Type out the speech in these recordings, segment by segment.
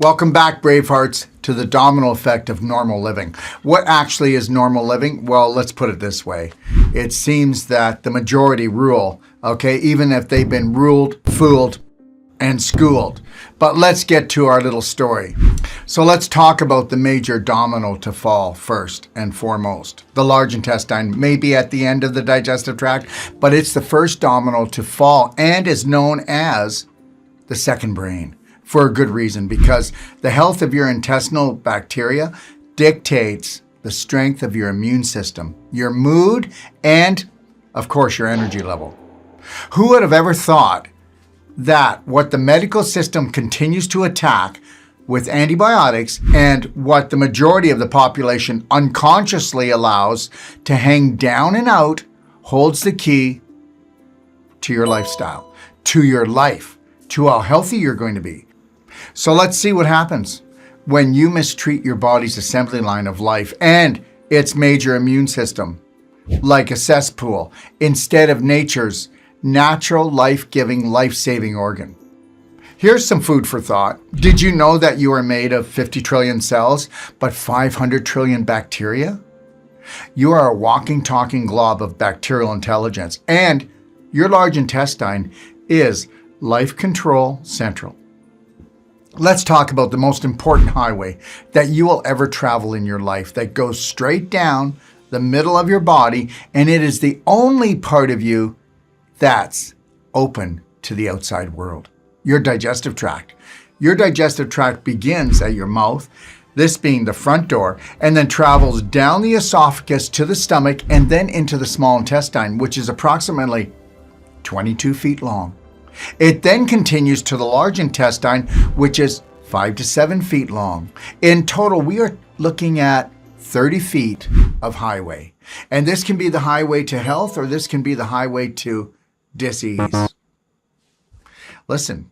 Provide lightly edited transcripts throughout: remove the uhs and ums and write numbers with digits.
Welcome back, Bravehearts, to the domino effect of normal living. What actually is normal living? Well, let's put it this way. It seems that the majority rule, okay, even if they've been ruled, fooled, and schooled. But let's get to our little story. So let's talk about the major domino to fall first and foremost. The large intestine may be at the end of the digestive tract, but it's the first domino to fall and is known as the second brain. For a good reason, because the health of your intestinal bacteria dictates the strength of your immune system, your mood, and, of course, your energy level. Who would have ever thought that what the medical system continues to attack with antibiotics and what the majority of the population unconsciously allows to hang down and out holds the key to your lifestyle, to your life, to how healthy you're going to be? So let's see what happens when you mistreat your body's assembly line of life and its major immune system like a cesspool instead of nature's natural, life-giving, life-saving organ. Here's some food for thought. Did you know that you are made of 50 trillion cells, but 500 trillion bacteria? You are a walking, talking glob of bacterial intelligence, and your large intestine is life control central. Let's talk about the most important highway that you will ever travel in your life that goes straight down the middle of your body, and it is the only part of you that's open to the outside world. Your digestive tract. Your digestive tract begins at your mouth, this being the front door, and then travels down the esophagus to the stomach and then into the small intestine, which is approximately 22 feet long. It then continues to the large intestine, which is 5 to 7 feet long. In total, we are looking at 30 feet of highway. And this can be the highway to health, or this can be the highway to disease. Listen,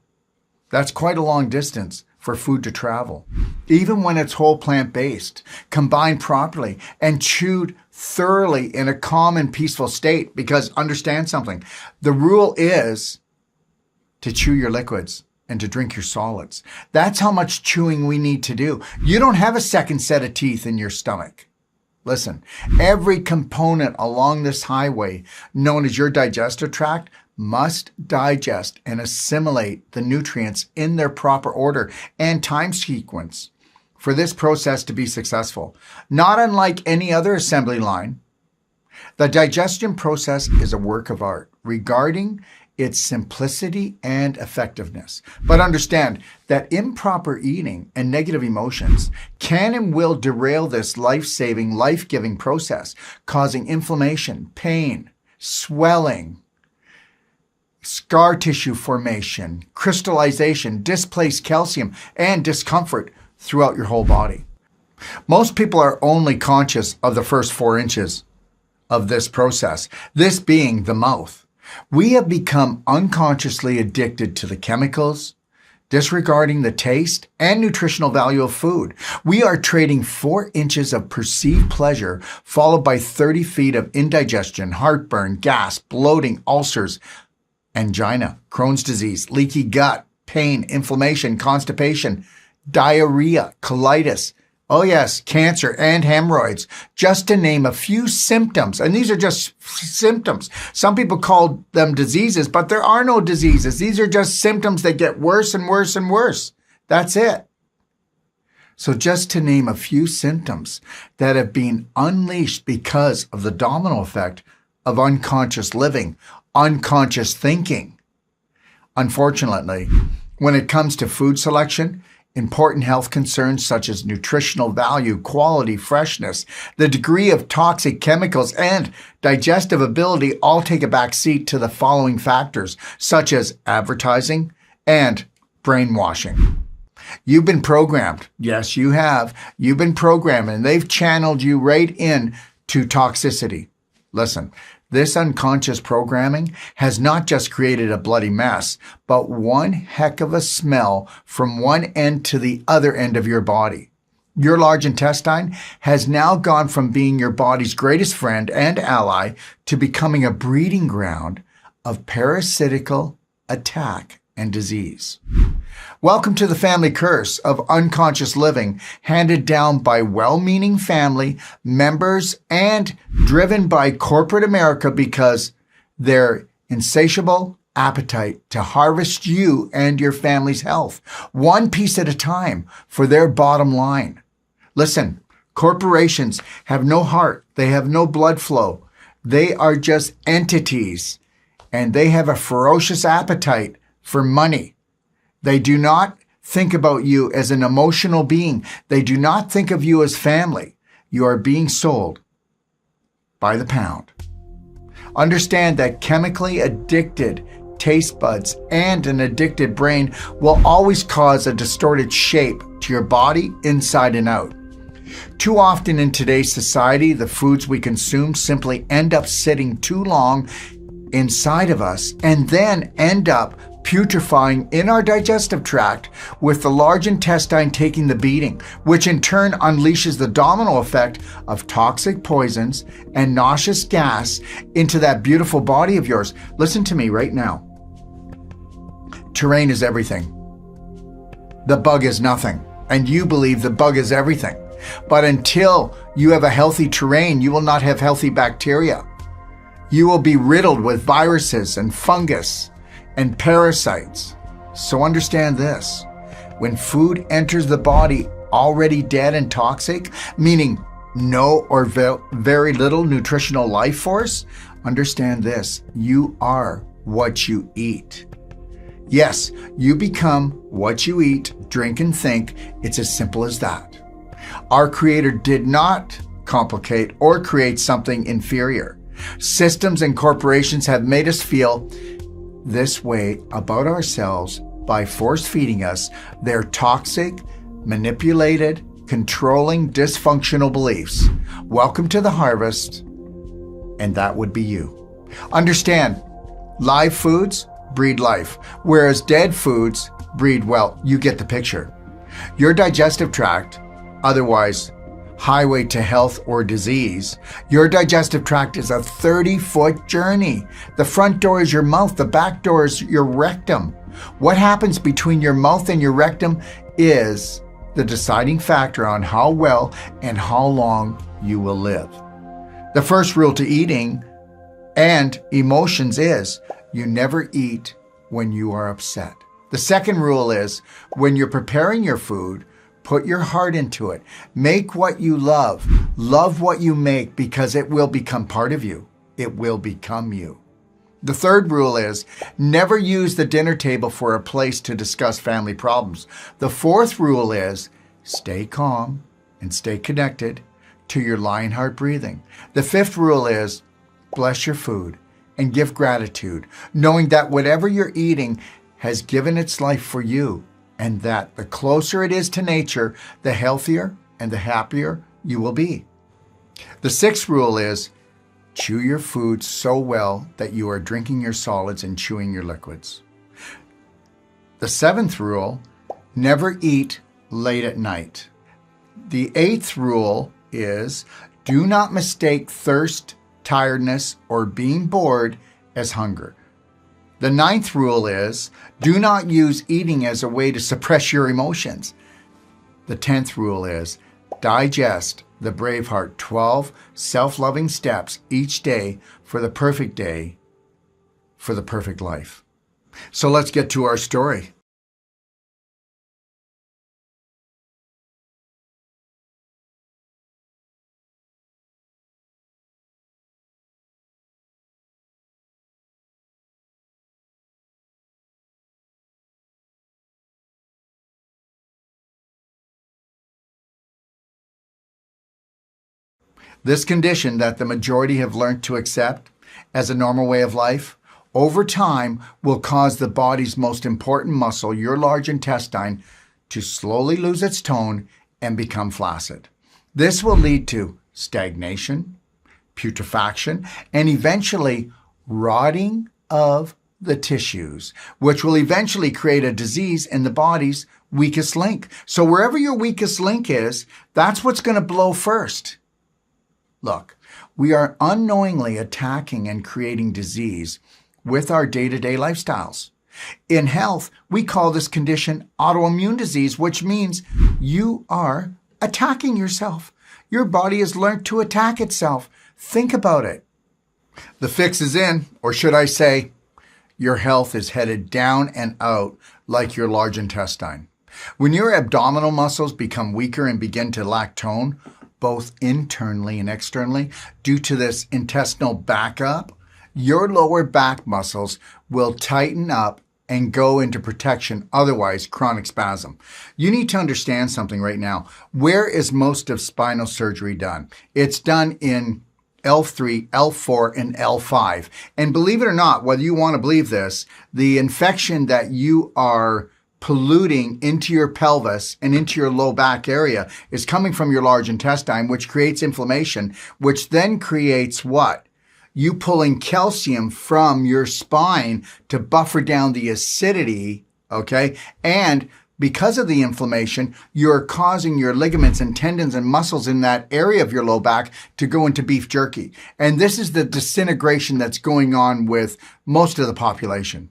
that's quite a long distance for food to travel. Even when it's whole plant-based, combined properly, and chewed thoroughly in a calm and peaceful state. Because understand something, the rule is to chew your liquids and to drink your solids. That's how much chewing we need to do. You don't have a second set of teeth in your stomach. Listen, every component along this highway, known as your digestive tract, must digest and assimilate the nutrients in their proper order and time sequence for this process to be successful. Not unlike any other assembly line, the digestion process is a work of art regarding its simplicity and effectiveness. But understand that improper eating and negative emotions can and will derail this life-saving, life-giving process, causing inflammation, pain, swelling, scar tissue formation, crystallization, displaced calcium, and discomfort throughout your whole body. Most people are only conscious of the first 4 inches of this process, this being the mouth. We have become unconsciously addicted to the chemicals, disregarding the taste and nutritional value of food. We are trading 4 inches of perceived pleasure, followed by 30 feet of indigestion, heartburn, gas, bloating, ulcers, angina, Crohn's disease, leaky gut, pain, inflammation, constipation, diarrhea, colitis, oh yes, cancer and hemorrhoids, just to name a few symptoms. And these are just symptoms. Some people call them diseases, but there are no diseases. These are just symptoms that get worse and worse and worse. That's it. So just to name a few symptoms that have been unleashed because of the domino effect of unconscious living, unconscious thinking. Unfortunately, when it comes to food selection, important health concerns such as nutritional value, quality, freshness, the degree of toxic chemicals, and digestive ability all take a back seat to the following factors, such as advertising and brainwashing. You've been programmed. Yes, you have. You've been programmed, and they've channeled you right in to toxicity. Listen, this unconscious programming has not just created a bloody mess, but one heck of a smell from one end to the other end of your body. Your large intestine has now gone from being your body's greatest friend and ally to becoming a breeding ground of parasitical attack and disease. Welcome to the family curse of unconscious living, handed down by well-meaning family members and driven by corporate America because their insatiable appetite to harvest you and your family's health, one piece at a time, for their bottom line. Listen, corporations have no heart. They have no blood flow. They are just entities, and they have a ferocious appetite for money. They do not think about you as an emotional being. They do not think of you as family. You are being sold by the pound. Understand that chemically addicted taste buds and an addicted brain will always cause a distorted shape to your body inside and out. Too often in today's society, the foods we consume simply end up sitting too long inside of us and then end up putrefying in our digestive tract, with the large intestine taking the beating, which in turn unleashes the domino effect of toxic poisons and nauseous gas into that beautiful body of yours. Listen to me right now. Terrain is everything. The bug is nothing, and you believe the bug is everything. But until you have a healthy terrain, you will not have healthy bacteria. You will be riddled with viruses and fungus and parasites. So understand this. When food enters the body already dead and toxic, meaning no or very little nutritional life force, understand this. You are what you eat. Yes, you become what you eat, drink, and think. It's as simple as that. Our Creator did not complicate or create something inferior. Systems and corporations have made us feel this way about ourselves by force-feeding us their toxic, manipulated, controlling, dysfunctional beliefs. Welcome to the harvest, and that would be you. Understand, live foods breed life, whereas dead foods breed, well, you get the picture. Your digestive tract, otherwise highway to health or disease, your digestive tract is a 30-foot journey. The front door is your mouth. The back door is your rectum. What happens between your mouth and your rectum is the deciding factor on how well and how long you will live. The first rule to eating and emotions is you never eat when you are upset. The second rule is when you're preparing your food, put your heart into it. Make what you love. Love what you make, because it will become part of you. It will become you. The third rule is never use the dinner table for a place to discuss family problems. The fourth rule is stay calm and stay connected to your lion heart breathing. The fifth rule is bless your food and give gratitude, knowing that whatever you're eating has given its life for you, and that the closer it is to nature, the healthier and the happier you will be. The sixth rule is chew your food so well that you are drinking your solids and chewing your liquids. The seventh rule, never eat late at night. The eighth rule is do not mistake thirst, tiredness, or being bored as hunger. The ninth rule is do not use eating as a way to suppress your emotions. The 10th rule is digest the Braveheart 12 self-loving steps each day, for the perfect life. So let's get to our story. This condition that the majority have learned to accept as a normal way of life, over time will cause the body's most important muscle, your large intestine, to slowly lose its tone and become flaccid. This will lead to stagnation, putrefaction, and eventually rotting of the tissues, which will eventually create a disease in the body's weakest link. So wherever your weakest link is, that's what's going to blow first. Look, we are unknowingly attacking and creating disease with our day-to-day lifestyles. In health, we call this condition autoimmune disease, which means you are attacking yourself. Your body has learned to attack itself. Think about it. The fix is in, or should I say, your health is headed down and out like your large intestine. When your abdominal muscles become weaker and begin to lack tone, both internally and externally, due to this intestinal backup, your lower back muscles will tighten up and go into protection, otherwise chronic spasm. You need to understand something right now. Where is most of spinal surgery done? It's done in L3, L4, and L5. And believe it or not, whether you want to believe this, the infection that you are polluting into your pelvis and into your low back area is coming from your large intestine, which creates inflammation, which then creates what? You pulling calcium from your spine to buffer down the acidity, okay? And because of the inflammation, you're causing your ligaments and tendons and muscles in that area of your low back to go into beef jerky. And this is the disintegration that's going on with most of the population.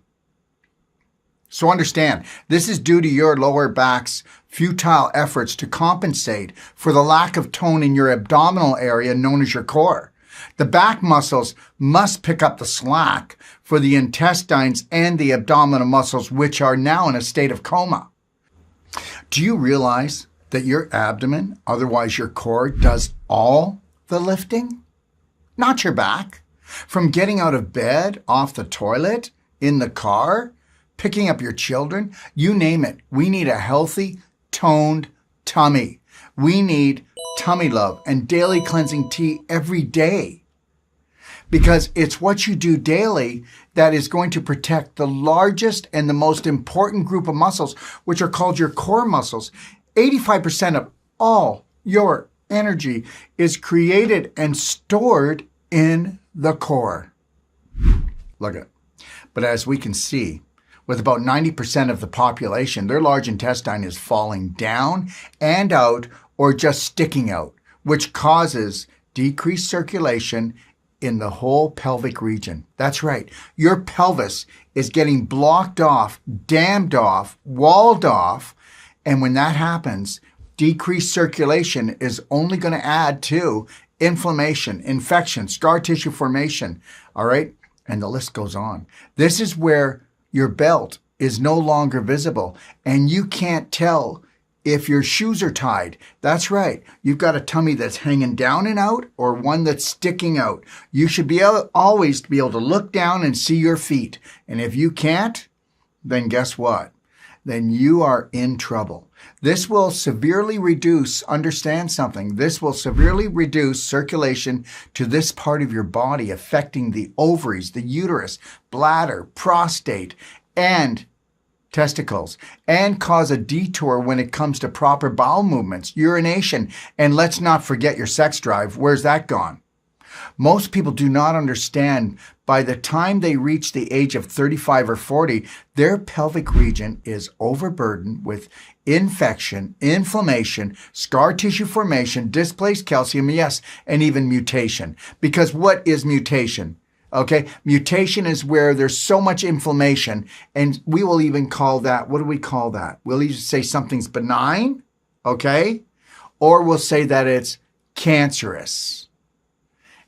So understand, this is due to your lower back's futile efforts to compensate for the lack of tone in your abdominal area known as your core. The back muscles must pick up the slack for the intestines and the abdominal muscles, which are now in a state of coma. Do you realize that your abdomen, otherwise your core, does all the lifting? Not your back. From getting out of bed, off the toilet, in the car, picking up your children, you name it. We need a healthy, toned tummy. We need tummy love and daily cleansing tea every day, because it's what you do daily that is going to protect the largest and the most important group of muscles, which are called your core muscles. 85% of all your energy is created and stored in the core. Look at it. But as we can see, with about 90% of the population, their large intestine is falling down and out or just sticking out, which causes decreased circulation in the whole pelvic region. That's right. Your pelvis is getting blocked off, dammed off, walled off. And when that happens, decreased circulation is only going to add to inflammation, infection, scar tissue formation. All right. And the list goes on. This is where your belt is no longer visible and you can't tell if your shoes are tied. That's right. You've got a tummy that's hanging down and out or one that's sticking out. You should be always be able to look down and see your feet. And if you can't, then guess what? Then you are in trouble. This will severely reduce, understand something, this will severely reduce circulation to this part of your body, affecting the ovaries, the uterus, bladder, prostate, and testicles, and cause a detour when it comes to proper bowel movements, urination, and let's not forget your sex drive. Where's that gone? Most people do not understand by the time they reach the age of 35 or 40, their pelvic region is overburdened with infection, inflammation, scar tissue formation, displaced calcium, yes, and even mutation. Because what is mutation? Okay, mutation is where there's so much inflammation, and we will even call that, what do we call that? We'll either say something's benign, okay, or we'll say that it's cancerous.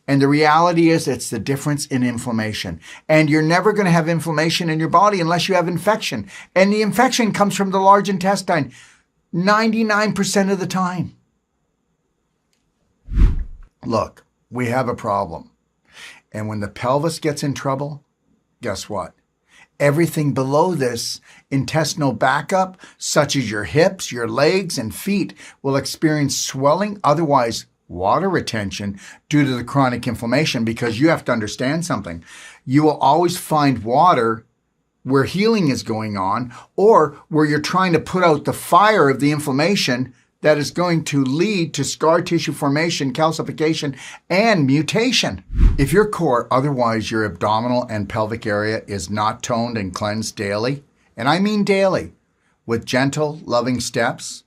And the reality is it's the difference in inflammation. And you're never going to have inflammation in your body unless you have infection. And the infection comes from the large intestine 99% of the time. Look, we have a problem. And when the pelvis gets in trouble, guess what? Everything below this intestinal backup, such as your hips, your legs, and feet, will experience swelling, otherwise water retention, due to the chronic inflammation, because you have to understand something. You will always find water where healing is going on or where you're trying to put out the fire of the inflammation that is going to lead to scar tissue formation, calcification, and mutation. If your core, otherwise your abdominal and pelvic area, is not toned and cleansed daily, and I mean daily, with gentle, loving steps,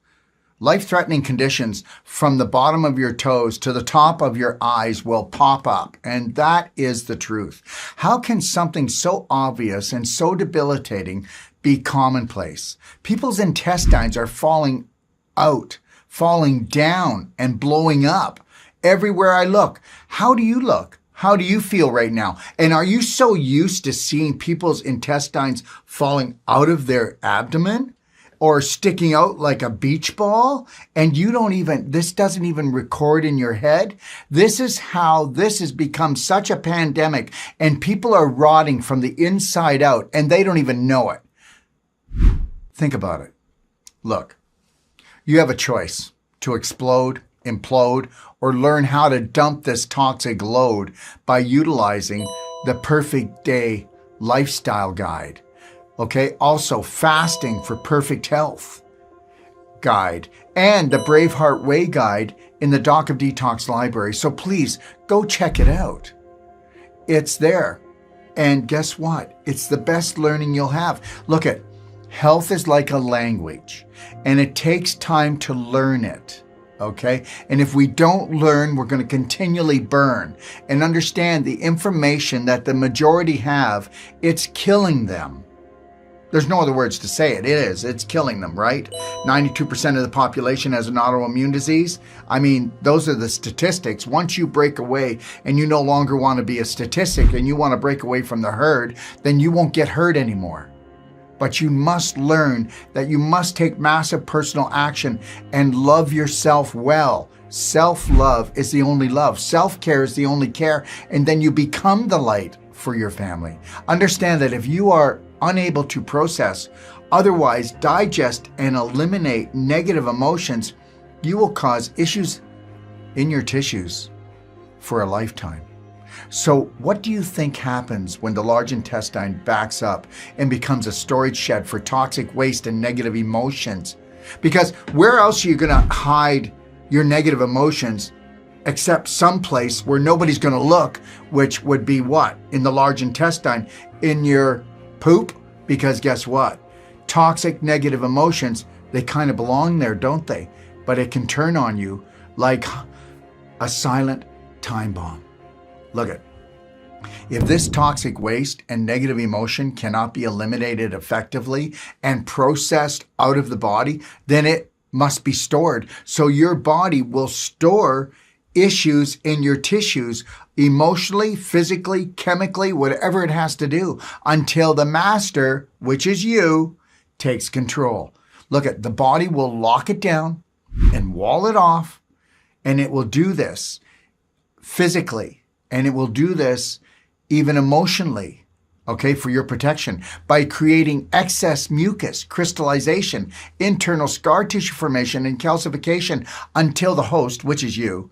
Life-threatening conditions from the bottom of your toes to the top of your eyes will pop up, and that is the truth. How can something so obvious and so debilitating be commonplace? People's intestines are falling out, falling down, and blowing up everywhere I look. How do you look? How do you feel right now? And are you so used to seeing people's intestines falling out of their abdomen or sticking out like a beach ball, and this doesn't even record in your head? This is how this has become such a pandemic, and people are rotting from the inside out, and they don't even know it. Think about it. Look, you have a choice to explode, implode, or learn how to dump this toxic load by utilizing the Perfect Day Lifestyle Guide. Okay, also Fasting for Perfect Health guide and the Braveheart Way guide in the Doc of Detox library. So please go check it out. It's there. And guess what? It's the best learning you'll have. Look at, health is like a language, and it takes time to learn it. Okay? And if we don't learn, we're going to continually burn. And understand the information that the majority have, it's killing them. There's no other words to say it. It's killing them, right? 92% of the population has an autoimmune disease. I mean, those are the statistics. Once you break away and you no longer want to be a statistic and you want to break away from the herd, then you won't get hurt anymore. But you must learn that you must take massive personal action and love yourself well. Self-love is the only love. Self-care is the only care. And then you become the light for your family. Understand that if you are unable to process, otherwise digest and eliminate negative emotions, you will cause issues in your tissues for a lifetime. So what do you think happens when the large intestine backs up and becomes a storage shed for toxic waste and negative emotions? Because where else are you going to hide your negative emotions except someplace where nobody's going to look, which would be what? In the large intestine, in your poop? Because guess what? Toxic negative emotions, they kind of belong there, don't they? But it can turn on you like a silent time bomb. Look at, if this toxic waste and negative emotion cannot be eliminated effectively and processed out of the body, then it must be stored. So your body will store issues in your tissues emotionally, physically, chemically, whatever it has to do until the master, which is you, takes control. Look at, the body will lock it down and wall it off, and it will do this physically, and it will do this even emotionally, okay, for your protection by creating excess mucus, crystallization, internal scar tissue formation, and calcification until the host, which is you,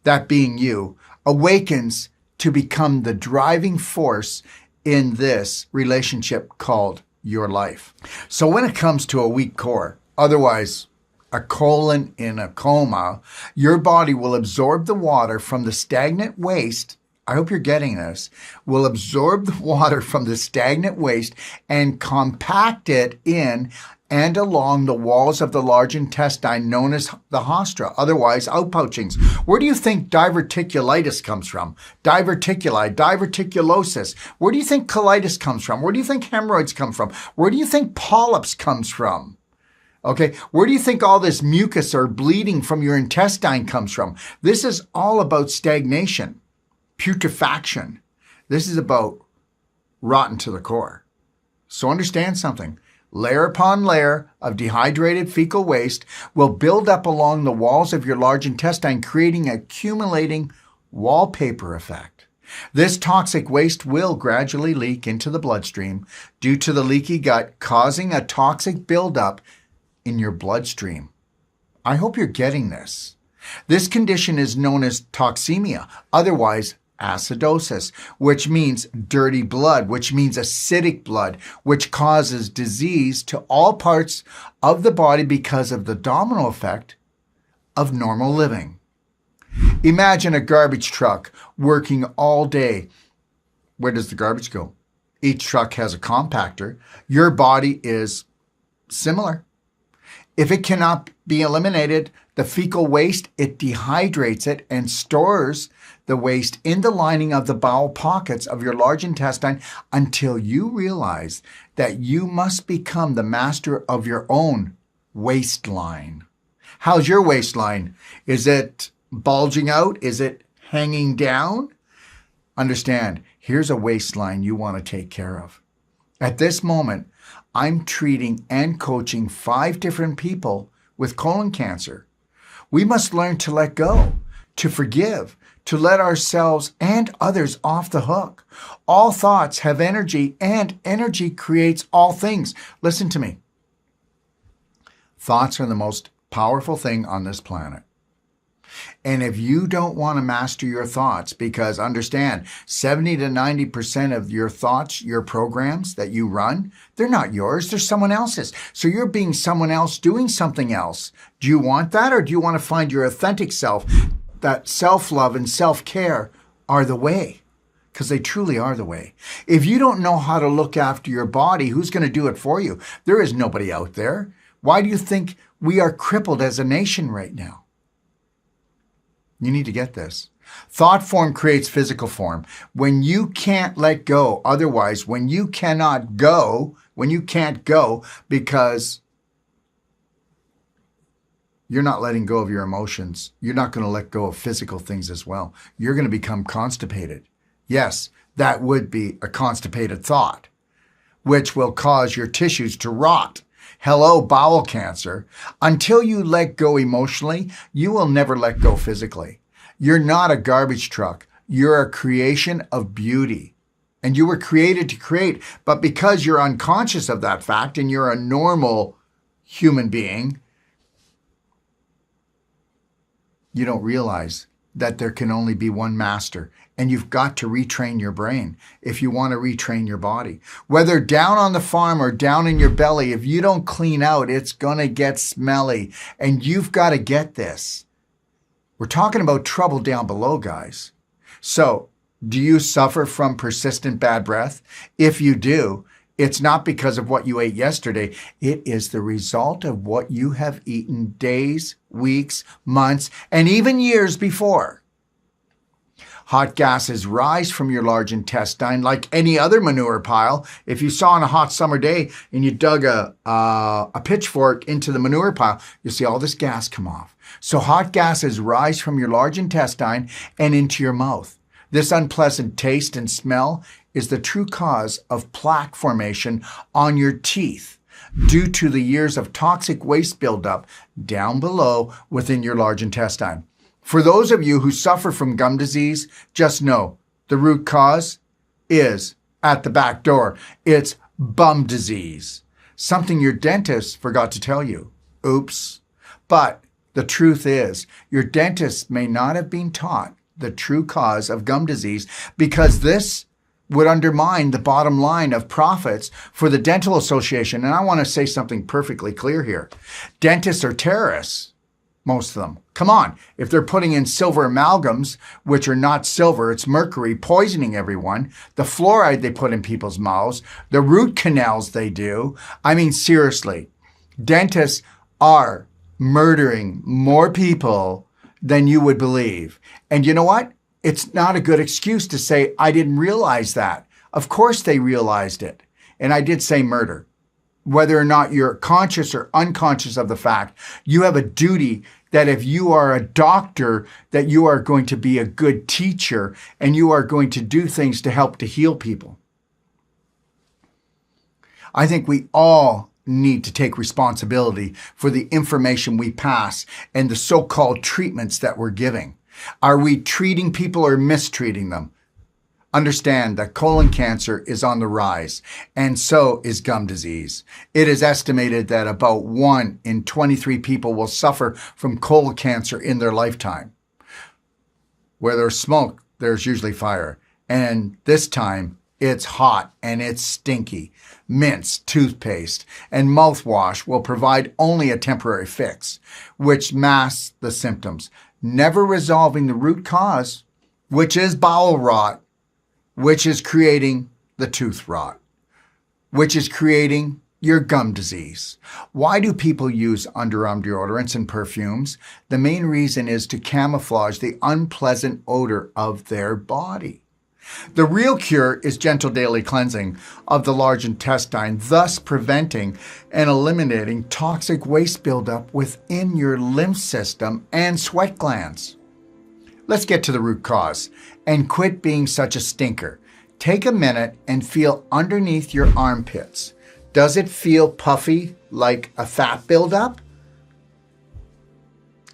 that being you, awakens to become the driving force in this relationship called your life. So when it comes to a weak core, otherwise a colon in a coma, your body will absorb the water from the stagnant waste. I hope you're getting this. Will absorb the water from the stagnant waste and compact it in and along the walls of the large intestine known as the haustra, otherwise outpouchings. Where do you think diverticulitis comes from? Diverticuli, diverticulosis. Where do you think colitis comes from? Where do you think hemorrhoids come from? Where do you think polyps comes from? Okay, where do you think all this mucus or bleeding from your intestine comes from? This is all about stagnation, putrefaction. This is about rotten to the core. So understand something. Layer upon layer of dehydrated fecal waste will build up along the walls of your large intestine, creating an accumulating wallpaper effect. This toxic waste will gradually leak into the bloodstream due to the leaky gut, causing a toxic buildup in your bloodstream. I hope you're getting this. This condition is known as toxemia, otherwise acidosis, which means dirty blood, which means acidic blood, which causes disease to all parts of the body because of the domino effect of normal living. Imagine a garbage truck working all day. Where does the garbage go? Each truck has a compactor. Your body is similar. If it cannot be eliminated, the fecal waste, it dehydrates it and stores the waste in the lining of the bowel pockets of your large intestine until you realize that you must become the master of your own waistline. How's your waistline? Is it bulging out? Is it hanging down? Understand, here's a waistline you want to take care of. At this moment, I'm treating and coaching 5 different people with colon cancer. We must learn to let go, to forgive, to let ourselves and others off the hook. All thoughts have energy, and energy creates all things. Listen to me. Thoughts are the most powerful thing on this planet. And if you don't want to master your thoughts, because understand, 70 to 90% of your thoughts, your programs that you run, they're not yours, they're someone else's. So you're being someone else doing something else. Do you want that, or do you want to find your authentic self? That self-love and self-care are the way, because they truly are the way. If you don't know how to look after your body, who's going to do it for you? There is nobody out there. Why do you think we are crippled as a nation right now? You need to get this. Thought form creates physical form. When you can't let go, otherwise, when you can't go because you're not letting go of your emotions, you're not going to let go of physical things as well. You're going to become constipated. Yes, that would be a constipated thought, which will cause your tissues to rot. Hello, bowel cancer. Until you let go emotionally, you will never let go physically. You're not a garbage truck. You're a creation of beauty. And you were created to create. But because you're unconscious of that fact and you're a normal human being, you don't realize that there can only be one master. And you've got to retrain your brain if you want to retrain your body. Whether down on the farm or down in your belly, if you don't clean out, it's going to get smelly. And you've got to get this. We're talking about trouble down below, guys. So, do you suffer from persistent bad breath? If you do, it's not because of what you ate yesterday. It is the result of what you have eaten days, weeks, months, and even years before. Hot gases rise from your large intestine like any other manure pile. If you saw on a hot summer day and you dug a pitchfork into the manure pile, you'll see all this gas come off. So hot gases rise from your large intestine and into your mouth. This unpleasant taste and smell is the true cause of plaque formation on your teeth due to the years of toxic waste buildup down below within your large intestine. For those of you who suffer from gum disease, just know the root cause is at the back door. It's bum disease, something your dentist forgot to tell you. Oops. But the truth is, your dentist may not have been taught the true cause of gum disease because this would undermine the bottom line of profits for the Dental Association. And I want to say something perfectly clear here. Dentists are terrorists. Most of them. Come on. If they're putting in silver amalgams, which are not silver, it's mercury, poisoning everyone, the fluoride they put in people's mouths, the root canals they do. I mean, seriously, dentists are murdering more people than you would believe. And you know what? It's not a good excuse to say, I didn't realize that. Of course they realized it. And I did say murder. Whether or not you're conscious or unconscious of the fact, you have a duty that if you are a doctor, that you are going to be a good teacher and you are going to do things to help to heal people. I think we all need to take responsibility for the information we pass and the so-called treatments that we're giving. Are we treating people or mistreating them? Understand that colon cancer is on the rise, and so is gum disease. It is estimated that about 1 in 23 people will suffer from colon cancer in their lifetime. Where there's smoke, there's usually fire. And this time, it's hot and it's stinky. Mints, toothpaste, and mouthwash will provide only a temporary fix, which masks the symptoms, never resolving the root cause, which is bowel rot, which is creating the tooth rot, which is creating your gum disease. Why do people use underarm deodorants and perfumes? The main reason is to camouflage the unpleasant odor of their body. The real cure is gentle daily cleansing of the large intestine, thus preventing and eliminating toxic waste buildup within your lymph system and sweat glands. Let's get to the root cause and quit being such a stinker. Take a minute and feel underneath your armpits. Does it feel puffy like a fat buildup?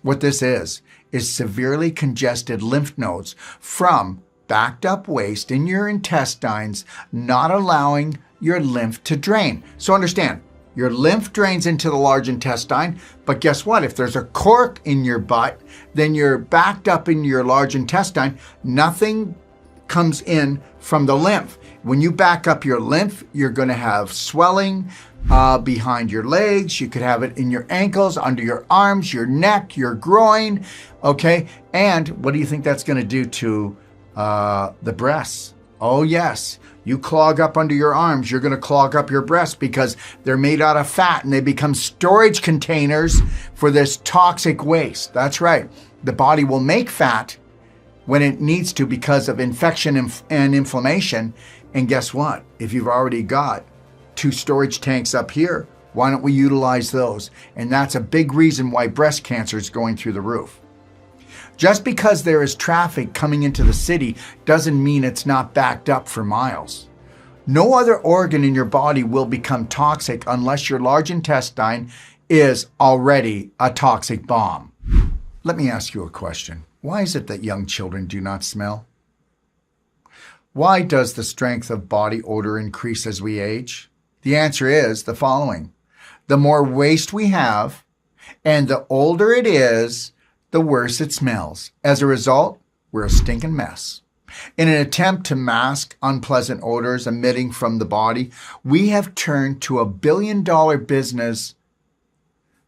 What this is severely congested lymph nodes from backed up waste in your intestines, not allowing your lymph to drain. So understand, your lymph drains into the large intestine, but guess what? If there's a cork in your butt, then you're backed up in your large intestine, nothing comes in from the lymph. When you back up your lymph, you're going to have swelling behind your legs. You could have it in your ankles, under your arms, your neck, your groin. Okay. And what do you think that's going to do to the breasts? Oh, yes. You clog up under your arms, you're going to clog up your breasts because they're made out of fat and they become storage containers for this toxic waste. That's right. The body will make fat when it needs to because of infection and inflammation. And guess what? If you've already got 2 storage tanks up here, why don't we utilize those? And that's a big reason why breast cancer is going through the roof. Just because there is traffic coming into the city doesn't mean it's not backed up for miles. No other organ in your body will become toxic unless your large intestine is already a toxic bomb. Let me ask you a question. Why is it that young children do not smell? Why does the strength of body odor increase as we age? The answer is the following. The more waste we have and the older it is, the worse it smells. As a result, we're a stinking mess. In an attempt to mask unpleasant odors emitting from the body, we have turned to $1 billion business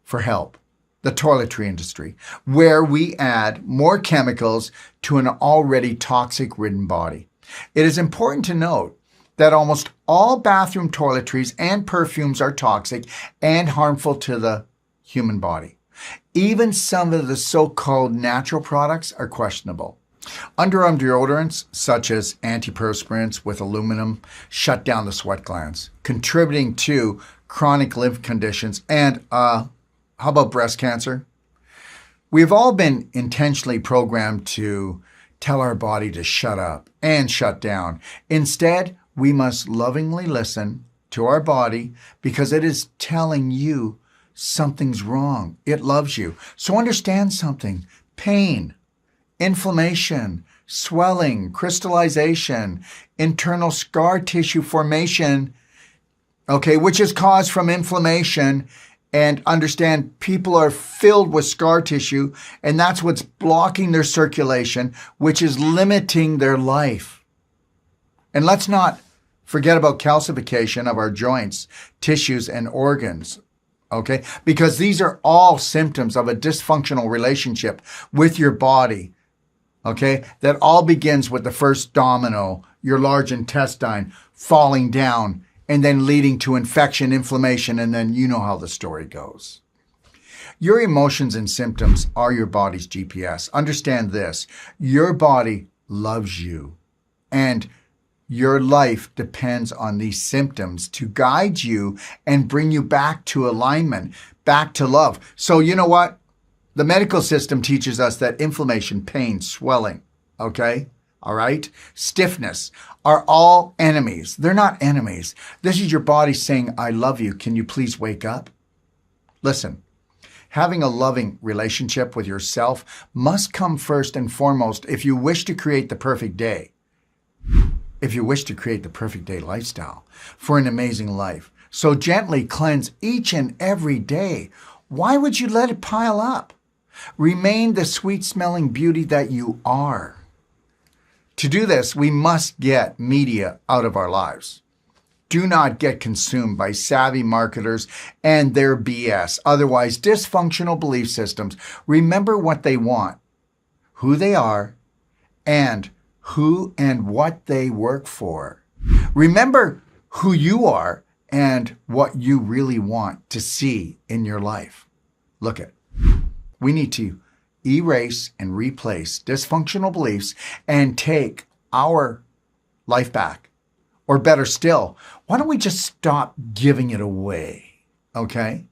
for help, the toiletry industry, where we add more chemicals to an already toxic-ridden body. It is important to note that almost all bathroom toiletries and perfumes are toxic and harmful to the human body. Even some of the so-called natural products are questionable. Underarm deodorants, such as antiperspirants with aluminum, shut down the sweat glands, contributing to chronic lymph conditions and, how about breast cancer? We've all been intentionally programmed to tell our body to shut up and shut down. Instead, we must lovingly listen to our body because it is telling you something's wrong. It loves you. So understand something. Pain, inflammation, swelling, crystallization, internal scar tissue formation, okay, which is caused from inflammation. And understand people are filled with scar tissue, and that's what's blocking their circulation, which is limiting their life. And let's not forget about calcification of our joints, tissues, and organs. Okay, because these are all symptoms of a dysfunctional relationship with your body. Okay, that all begins with the first domino, your large intestine falling down and then leading to infection, inflammation, and then you know how the story goes. Your emotions and symptoms are your body's GPS. Understand this, your body loves you and your life depends on these symptoms to guide you and bring you back to alignment, back to love. So you know what? The medical system teaches us that inflammation, pain, swelling, okay? All right? Stiffness are all enemies. They're not enemies. This is your body saying, I love you. Can you please wake up? Listen, having a loving relationship with yourself must come first and foremost if you wish to create the perfect day. If you wish to create the perfect day lifestyle for an amazing life. So gently cleanse each and every day. Why would you let it pile up? Remain the sweet-smelling beauty that you are. To do this, we must get media out of our lives. Do not get consumed by savvy marketers and their BS, otherwise dysfunctional belief systems. Remember what they want, who they are, and who and what they work for. Remember who you are and what you really want to see in your life. Look at, we need to erase and replace dysfunctional beliefs and take our life back. Or better still, why don't we just stop giving it away? Okay?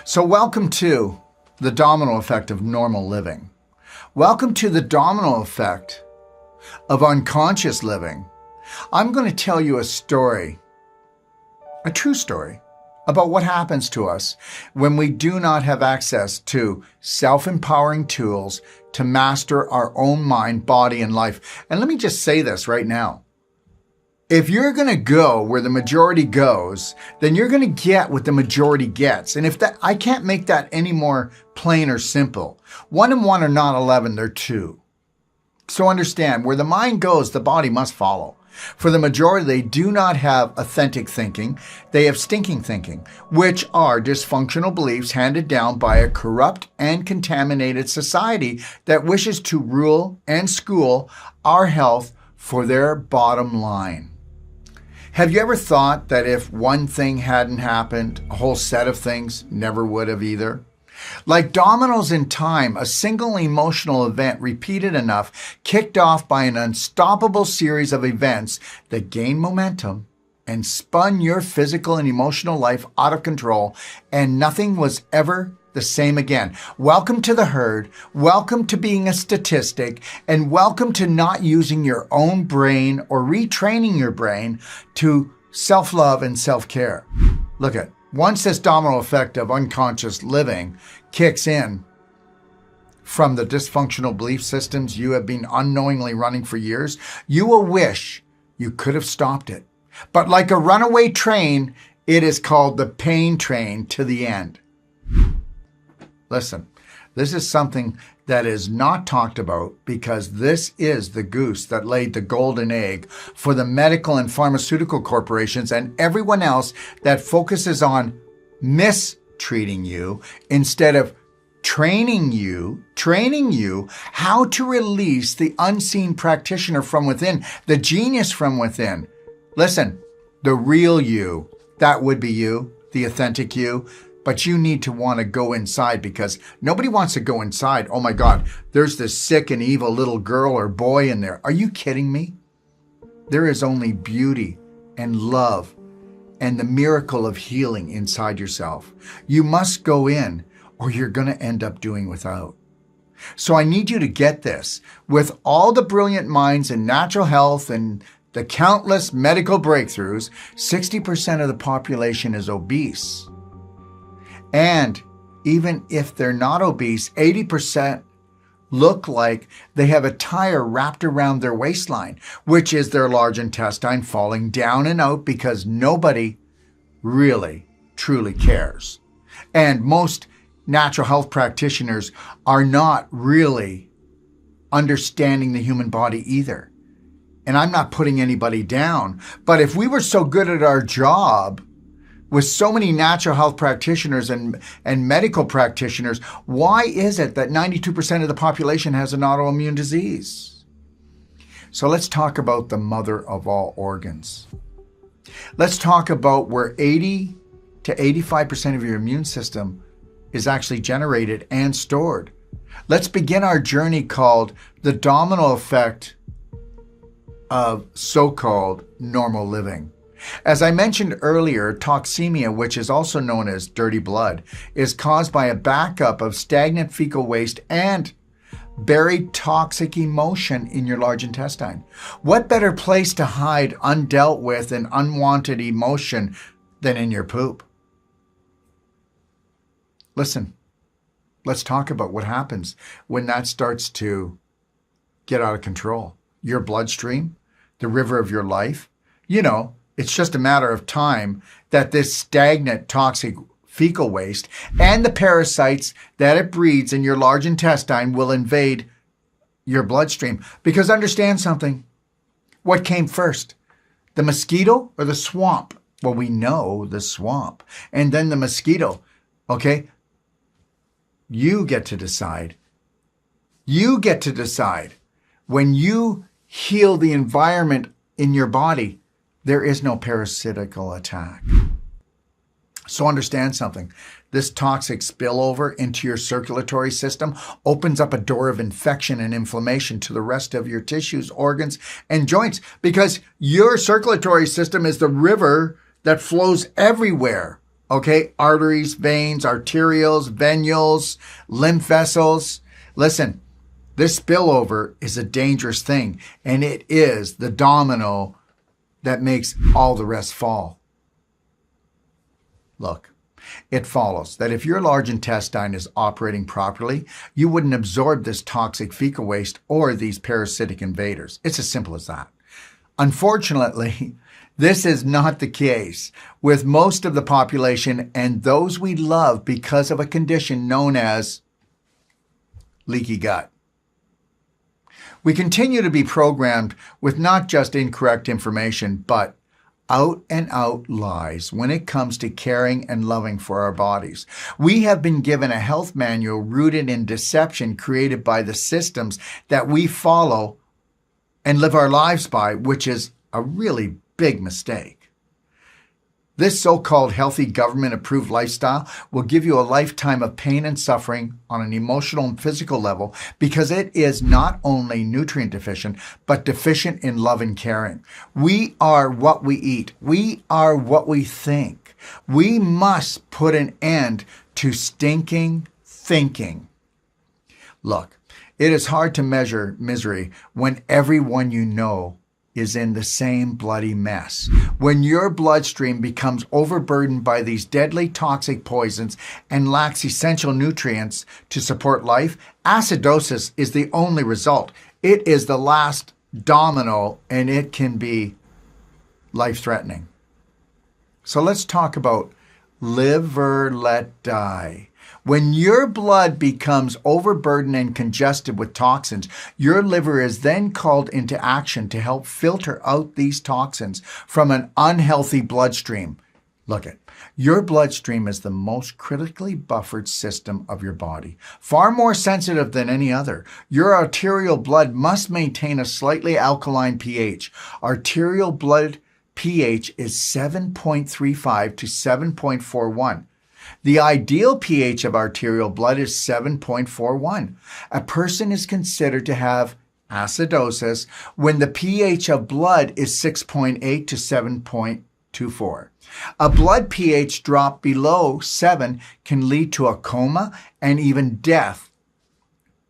So welcome to the domino effect of normal living. Welcome to the domino effect of unconscious living. I'm going to tell you a story, a true story, about what happens to us when we do not have access to self-empowering tools to master our own mind, body, and life. And let me just say this right now. If you're going to go where the majority goes, then you're going to get what the majority gets. And I can't make that any more plain or simple. 1 and 1 are not 11, they're 2. So understand, where the mind goes, the body must follow. For the majority, they do not have authentic thinking. They have stinking thinking, which are dysfunctional beliefs handed down by a corrupt and contaminated society that wishes to rule and school our health for their bottom line. Have you ever thought that if one thing hadn't happened, a whole set of things never would have either? Like dominoes in time, a single emotional event repeated enough, kicked off by an unstoppable series of events that gained momentum and spun your physical and emotional life out of control, and nothing was ever the same again. Welcome to the herd, welcome to being a statistic, and welcome to not using your own brain or retraining your brain to self-love and self-care. Look at, once this domino effect of unconscious living kicks in from the dysfunctional belief systems you have been unknowingly running for years, you will wish you could have stopped it. But like a runaway train, it is called the pain train to the end. Listen, this is something that is not talked about because this is the goose that laid the golden egg for the medical and pharmaceutical corporations and everyone else that focuses on mistreating you instead of training you how to release the unseen practitioner from within, the genius from within. Listen, the real you, that would be you, the authentic you. But you need to want to go inside because nobody wants to go inside. Oh my God, there's this sick and evil little girl or boy in there. Are you kidding me? There is only beauty and love and the miracle of healing inside yourself. You must go in or you're going to end up doing without. So I need you to get this. With all the brilliant minds in natural health and the countless medical breakthroughs, 60% of the population is obese. And even if they're not obese, 80% look like they have a tire wrapped around their waistline, which is their large intestine falling down and out because nobody really, truly cares. And most natural health practitioners are not really understanding the human body either. And I'm not putting anybody down, but if we were so good at our job, with so many natural health practitioners and medical practitioners, why is it that 92% of the population has an autoimmune disease? So let's talk about the mother of all organs. Let's talk about where 80 to 85% of your immune system is actually generated and stored. Let's begin our journey called the domino effect of so-called normal living. As I mentioned earlier, toxemia, which is also known as dirty blood, is caused by a backup of stagnant fecal waste and buried toxic emotion in your large intestine. What better place to hide undealt with and unwanted emotion than in your poop? Listen, let's talk about what happens when that starts to get out of control. Your bloodstream, the river of your life, it's just a matter of time that this stagnant toxic fecal waste and the parasites that it breeds in your large intestine will invade your bloodstream. Because understand something, what came first, the mosquito or the swamp? Well, we know the swamp and then the mosquito, okay? You get to decide. You get to decide when you heal the environment in your body. There is no parasitical attack. So understand something. This toxic spillover into your circulatory system opens up a door of infection and inflammation to the rest of your tissues, organs, and joints, because your circulatory system is the river that flows everywhere. Okay? Arteries, veins, arterioles, venules, lymph vessels. Listen, this spillover is a dangerous thing, and it is the domino that makes all the rest fall. Look, it follows that if your large intestine is operating properly, you wouldn't absorb this toxic fecal waste or these parasitic invaders. It's as simple as that. Unfortunately, this is not the case with most of the population and those we love because of a condition known as leaky gut. We continue to be programmed with not just incorrect information, but out and out lies when it comes to caring and loving for our bodies. We have been given a health manual rooted in deception created by the systems that we follow and live our lives by, which is a really big mistake. This so-called healthy government-approved lifestyle will give you a lifetime of pain and suffering on an emotional and physical level because it is not only nutrient deficient, but deficient in love and caring. We are what we eat. We are what we think. We must put an end to stinking thinking. Look, it is hard to measure misery when everyone you know is in the same bloody mess. When your bloodstream becomes overburdened by these deadly toxic poisons and lacks essential nutrients to support life, acidosis is the only result. It is the last domino, and it can be life-threatening. So let's talk about live or let die. When your blood becomes overburdened and congested with toxins, your liver is then called into action to help filter out these toxins from an unhealthy bloodstream. Look at your bloodstream is the most critically buffered system of your body, far more sensitive than any other. Your arterial blood must maintain a slightly alkaline pH. Arterial blood pH is 7.35 to 7.41. The ideal pH of arterial blood is 7.41. A person is considered to have acidosis when the pH of blood is 6.8 to 7.24. A blood pH drop below 7 can lead to a coma and even death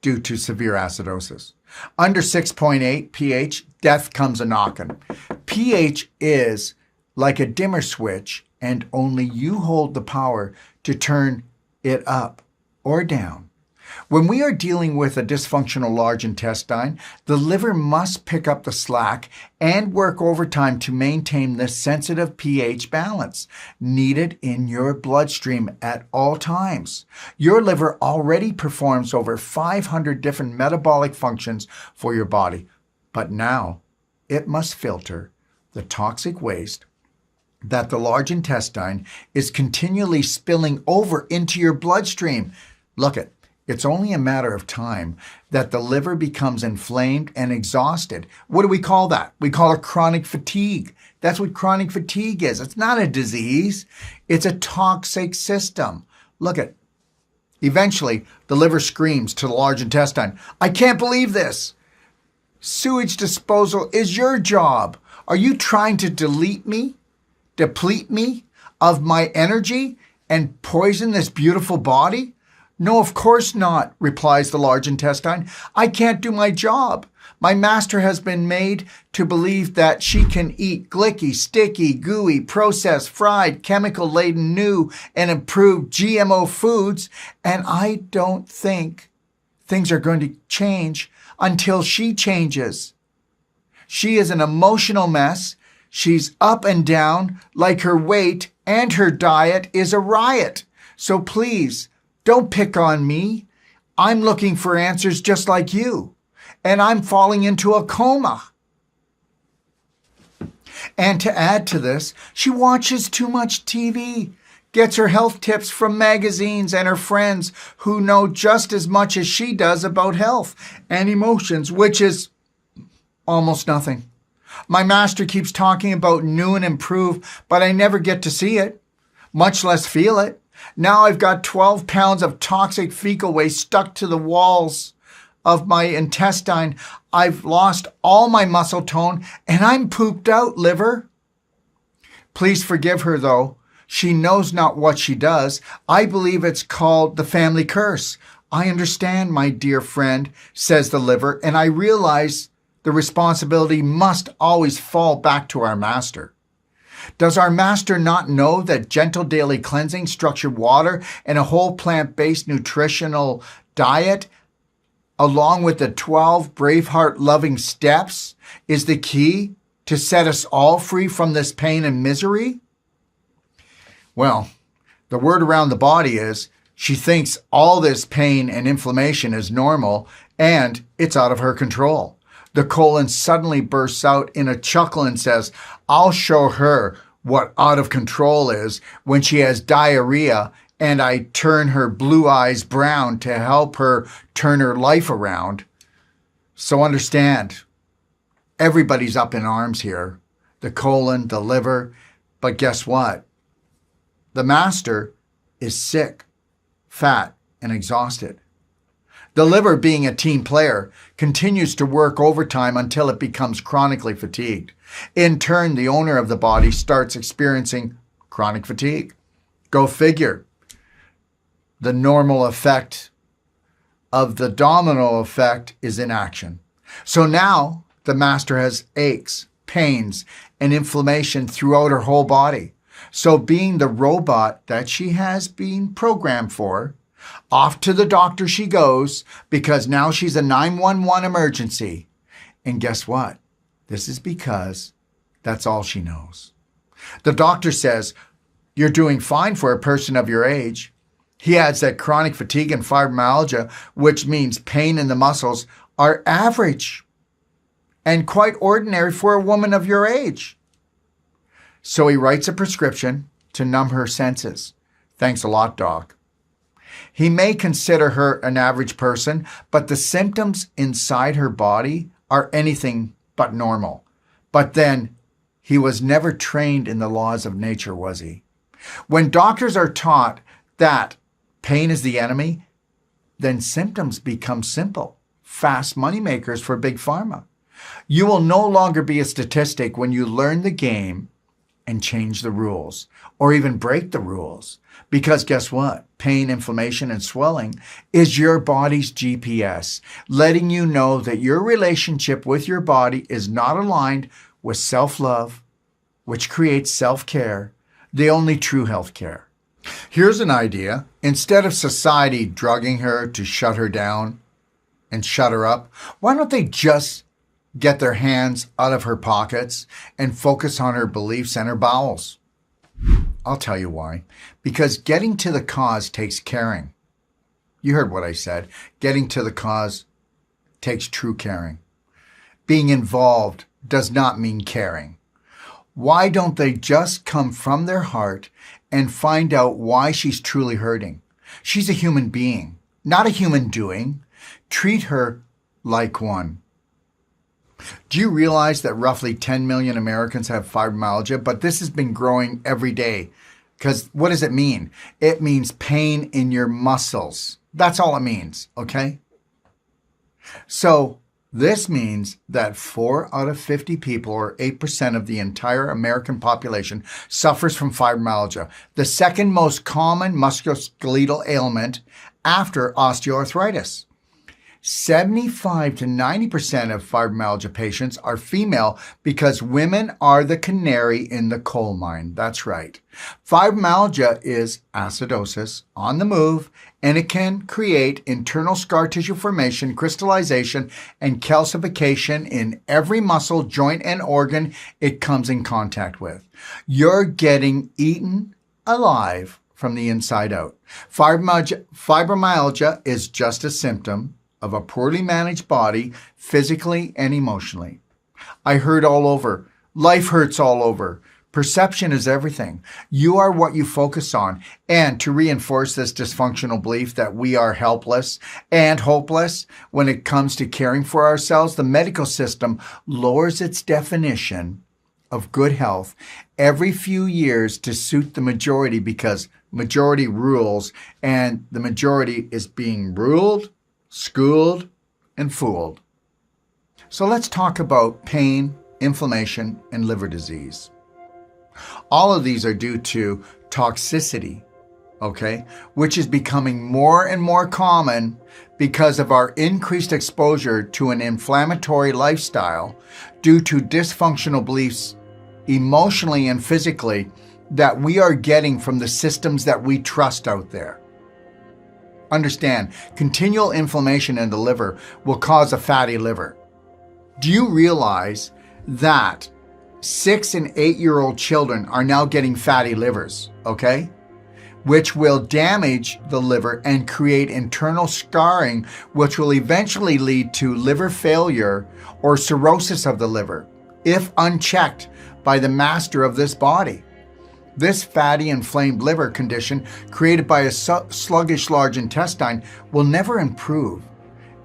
due to severe acidosis. Under 6.8 pH, death comes a-knockin'. pH is like a dimmer switch, and only you hold the power to turn it up or down. When we are dealing with a dysfunctional large intestine, the liver must pick up the slack and work overtime to maintain the sensitive pH balance needed in your bloodstream at all times. Your liver already performs over 500 different metabolic functions for your body, but now it must filter the toxic waste that the large intestine is continually spilling over into your bloodstream. Look it. It's only a matter of time that the liver becomes inflamed and exhausted. What do we call that? We call it chronic fatigue. That's what chronic fatigue is. It's not a disease. It's a toxic system. Look at. Eventually, the liver screams to the large intestine, "I can't believe this. Sewage disposal is your job. Are you trying to delete me, deplete me of my energy, and poison this beautiful body?" "No, of course not," replies the large intestine. "I can't do my job. My master has been made to believe that she can eat glicky, sticky, gooey, processed, fried, chemical-laden, new, and improved GMO foods, and I don't think things are going to change until she changes. She is an emotional mess. She's up and down like her weight, and her diet is a riot. So please, don't pick on me. I'm looking for answers just like you, and I'm falling into a coma." And to add to this, she watches too much TV, gets her health tips from magazines and her friends who know just as much as she does about health and emotions, which is almost nothing. My master keeps talking about new and improve, but I never get to see it, much less feel it. Now I've got 12 pounds of toxic fecal waste stuck to the walls of my intestine. I've lost all my muscle tone and I'm pooped out, liver. Please forgive her, though. She knows not what she does. I believe it's called the family curse. I understand, my dear friend, says the liver, and I realize the responsibility must always fall back to our master. Does our master not know that gentle daily cleansing, structured water, and a whole plant-based nutritional diet, along with the 12 Braveheart-loving steps, is the key to set us all free from this pain and misery? Well, the word around the body is she thinks all this pain and inflammation is normal and it's out of her control. The colon suddenly bursts out in a chuckle and says, I'll show her what out of control is when she has diarrhea, and I turn her blue eyes brown to help her turn her life around. So understand, everybody's up in arms here. The colon, the liver, but guess what? The master is sick, fat, and exhausted. The liver, being a team player, continues to work overtime until it becomes chronically fatigued. In turn, the owner of the body starts experiencing chronic fatigue. Go figure. The normal effect of the domino effect is in action. So now the master has aches, pains, and inflammation throughout her whole body. So being the robot that she has been programmed for, off to the doctor she goes because now she's a 911 emergency. And guess what? This is because that's all she knows. The doctor says, you're doing fine for a person of your age. He adds that chronic fatigue and fibromyalgia, which means pain in the muscles, are average and quite ordinary for a woman of your age. So he writes a prescription to numb her senses. Thanks a lot, doc. He may consider her an average person, but the symptoms inside her body are anything but normal. But then, he was never trained in the laws of nature, was he? When doctors are taught that pain is the enemy, then symptoms become simple, fast moneymakers for Big Pharma. You will no longer be a statistic when you learn the game and change the rules, or even break the rules. Because guess what? Pain, inflammation, and swelling is your body's GPS, letting you know that your relationship with your body is not aligned with self-love, which creates self-care, the only true health care. Here's an idea. Instead of society drugging her to shut her down and shut her up, why don't they just get their hands out of her pockets and focus on her beliefs and her bowels? I'll tell you why. Because getting to the cause takes caring. You heard what I said. Getting to the cause takes true caring. Being involved does not mean caring. Why don't they just come from their heart and find out why she's truly hurting? She's a human being, not a human doing. Treat her like one. Do you realize that roughly 10 million Americans have fibromyalgia? But this has been growing every day. Because what does it mean? It means pain in your muscles. That's all it means, okay? So this means that 4 out of 50 people, or 8% of the entire American population, suffers from fibromyalgia, the second most common musculoskeletal ailment after osteoarthritis. 75 to 90% of fibromyalgia patients are female because women are the canary in the coal mine. That's right. Fibromyalgia is acidosis on the move, and it can create internal scar tissue formation, crystallization, and calcification in every muscle, joint, and organ it comes in contact with. You're getting eaten alive from the inside out. Fibromyalgia is just a symptom of a poorly managed body, physically and emotionally. I hurt all over. Life hurts all over. Perception is everything. You are what you focus on. And to reinforce this dysfunctional belief that we are helpless and hopeless when it comes to caring for ourselves, the medical system lowers its definition of good health every few years to suit the majority, because majority rules, and the majority is being ruled, schooled, and fooled. So let's talk about pain, inflammation, and liver disease. All of these are due to toxicity, okay, which is becoming more and more common because of our increased exposure to an inflammatory lifestyle due to dysfunctional beliefs emotionally and physically that we are getting from the systems that we trust out there. Understand, continual inflammation in the liver will cause a fatty liver. Do you realize that 6 and 8-year-old children are now getting fatty livers, okay? Which will damage the liver and create internal scarring, which will eventually lead to liver failure or cirrhosis of the liver, if unchecked by the master of this body. This fatty inflamed liver condition created by a sluggish large intestine will never improve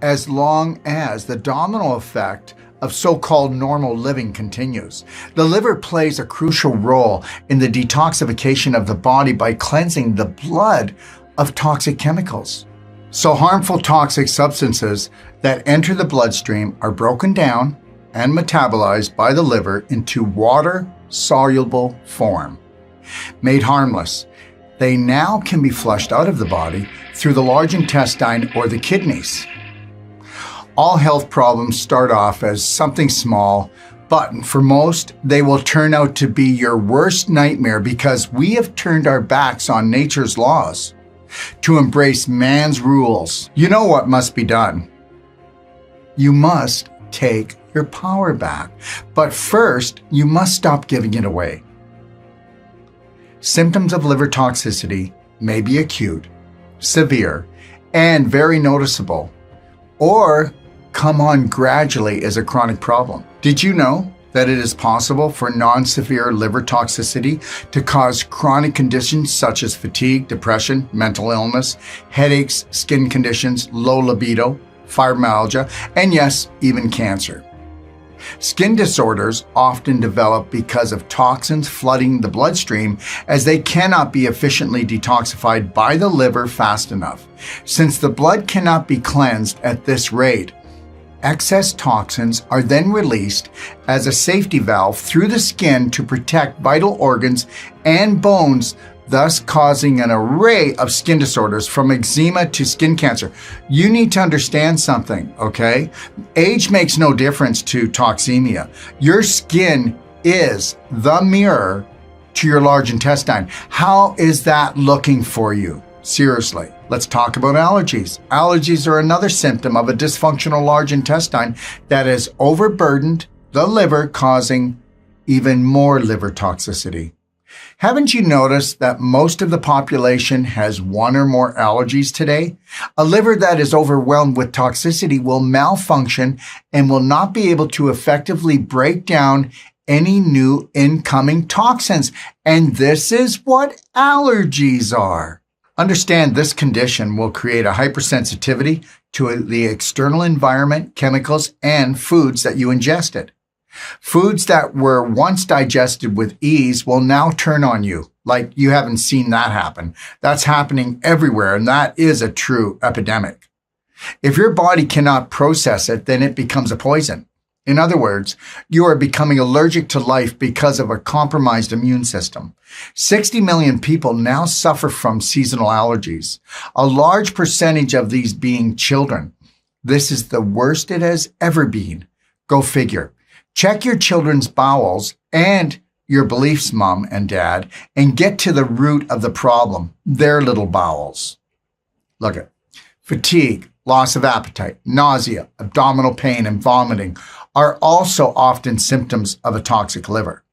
as long as the domino effect of so-called normal living continues. The liver plays a crucial role in the detoxification of the body by cleansing the blood of toxic chemicals. So harmful toxic substances that enter the bloodstream are broken down and metabolized by the liver into water-soluble form. Made harmless, they now can be flushed out of the body through the large intestine or the kidneys. All health problems start off as something small, but for most, they will turn out to be your worst nightmare because we have turned our backs on nature's laws to embrace man's rules. You know what must be done. You must take your power back, but first, you must stop giving it away. Symptoms of liver toxicity may be acute, severe, and very noticeable, or come on gradually as a chronic problem. Did you know that it is possible for non-severe liver toxicity to cause chronic conditions such as fatigue, depression, mental illness, headaches, skin conditions, low libido, fibromyalgia, and yes, even cancer? Skin disorders often develop because of toxins flooding the bloodstream, as they cannot be efficiently detoxified by the liver fast enough. Since the blood cannot be cleansed at this rate, excess toxins are then released as a safety valve through the skin to protect vital organs and bones, thus causing an array of skin disorders from eczema to skin cancer. You need to understand something, okay? Age makes no difference to toxemia. Your skin is the mirror to your large intestine. How is that looking for you? Seriously. Let's talk about allergies. Allergies are another symptom of a dysfunctional large intestine that has overburdened the liver, causing even more liver toxicity. Haven't you noticed that most of the population has one or more allergies today? A liver that is overwhelmed with toxicity will malfunction and will not be able to effectively break down any new incoming toxins. And this is what allergies are. Understand, this condition will create a hypersensitivity to the external environment, chemicals, and foods that you ingested. Foods that were once digested with ease will now turn on you, like you haven't seen that happen. That's happening everywhere, and that is a true epidemic. If your body cannot process it, then it becomes a poison. In other words, you are becoming allergic to life because of a compromised immune system. 60 million people now suffer from seasonal allergies, a large percentage of these being children. This is the worst it has ever been. Go figure. Check your children's bowels and your beliefs, mom and dad, and get to the root of the problem, their little bowels. Look at fatigue, loss of appetite, nausea, abdominal pain, and vomiting are also often symptoms of a toxic liver.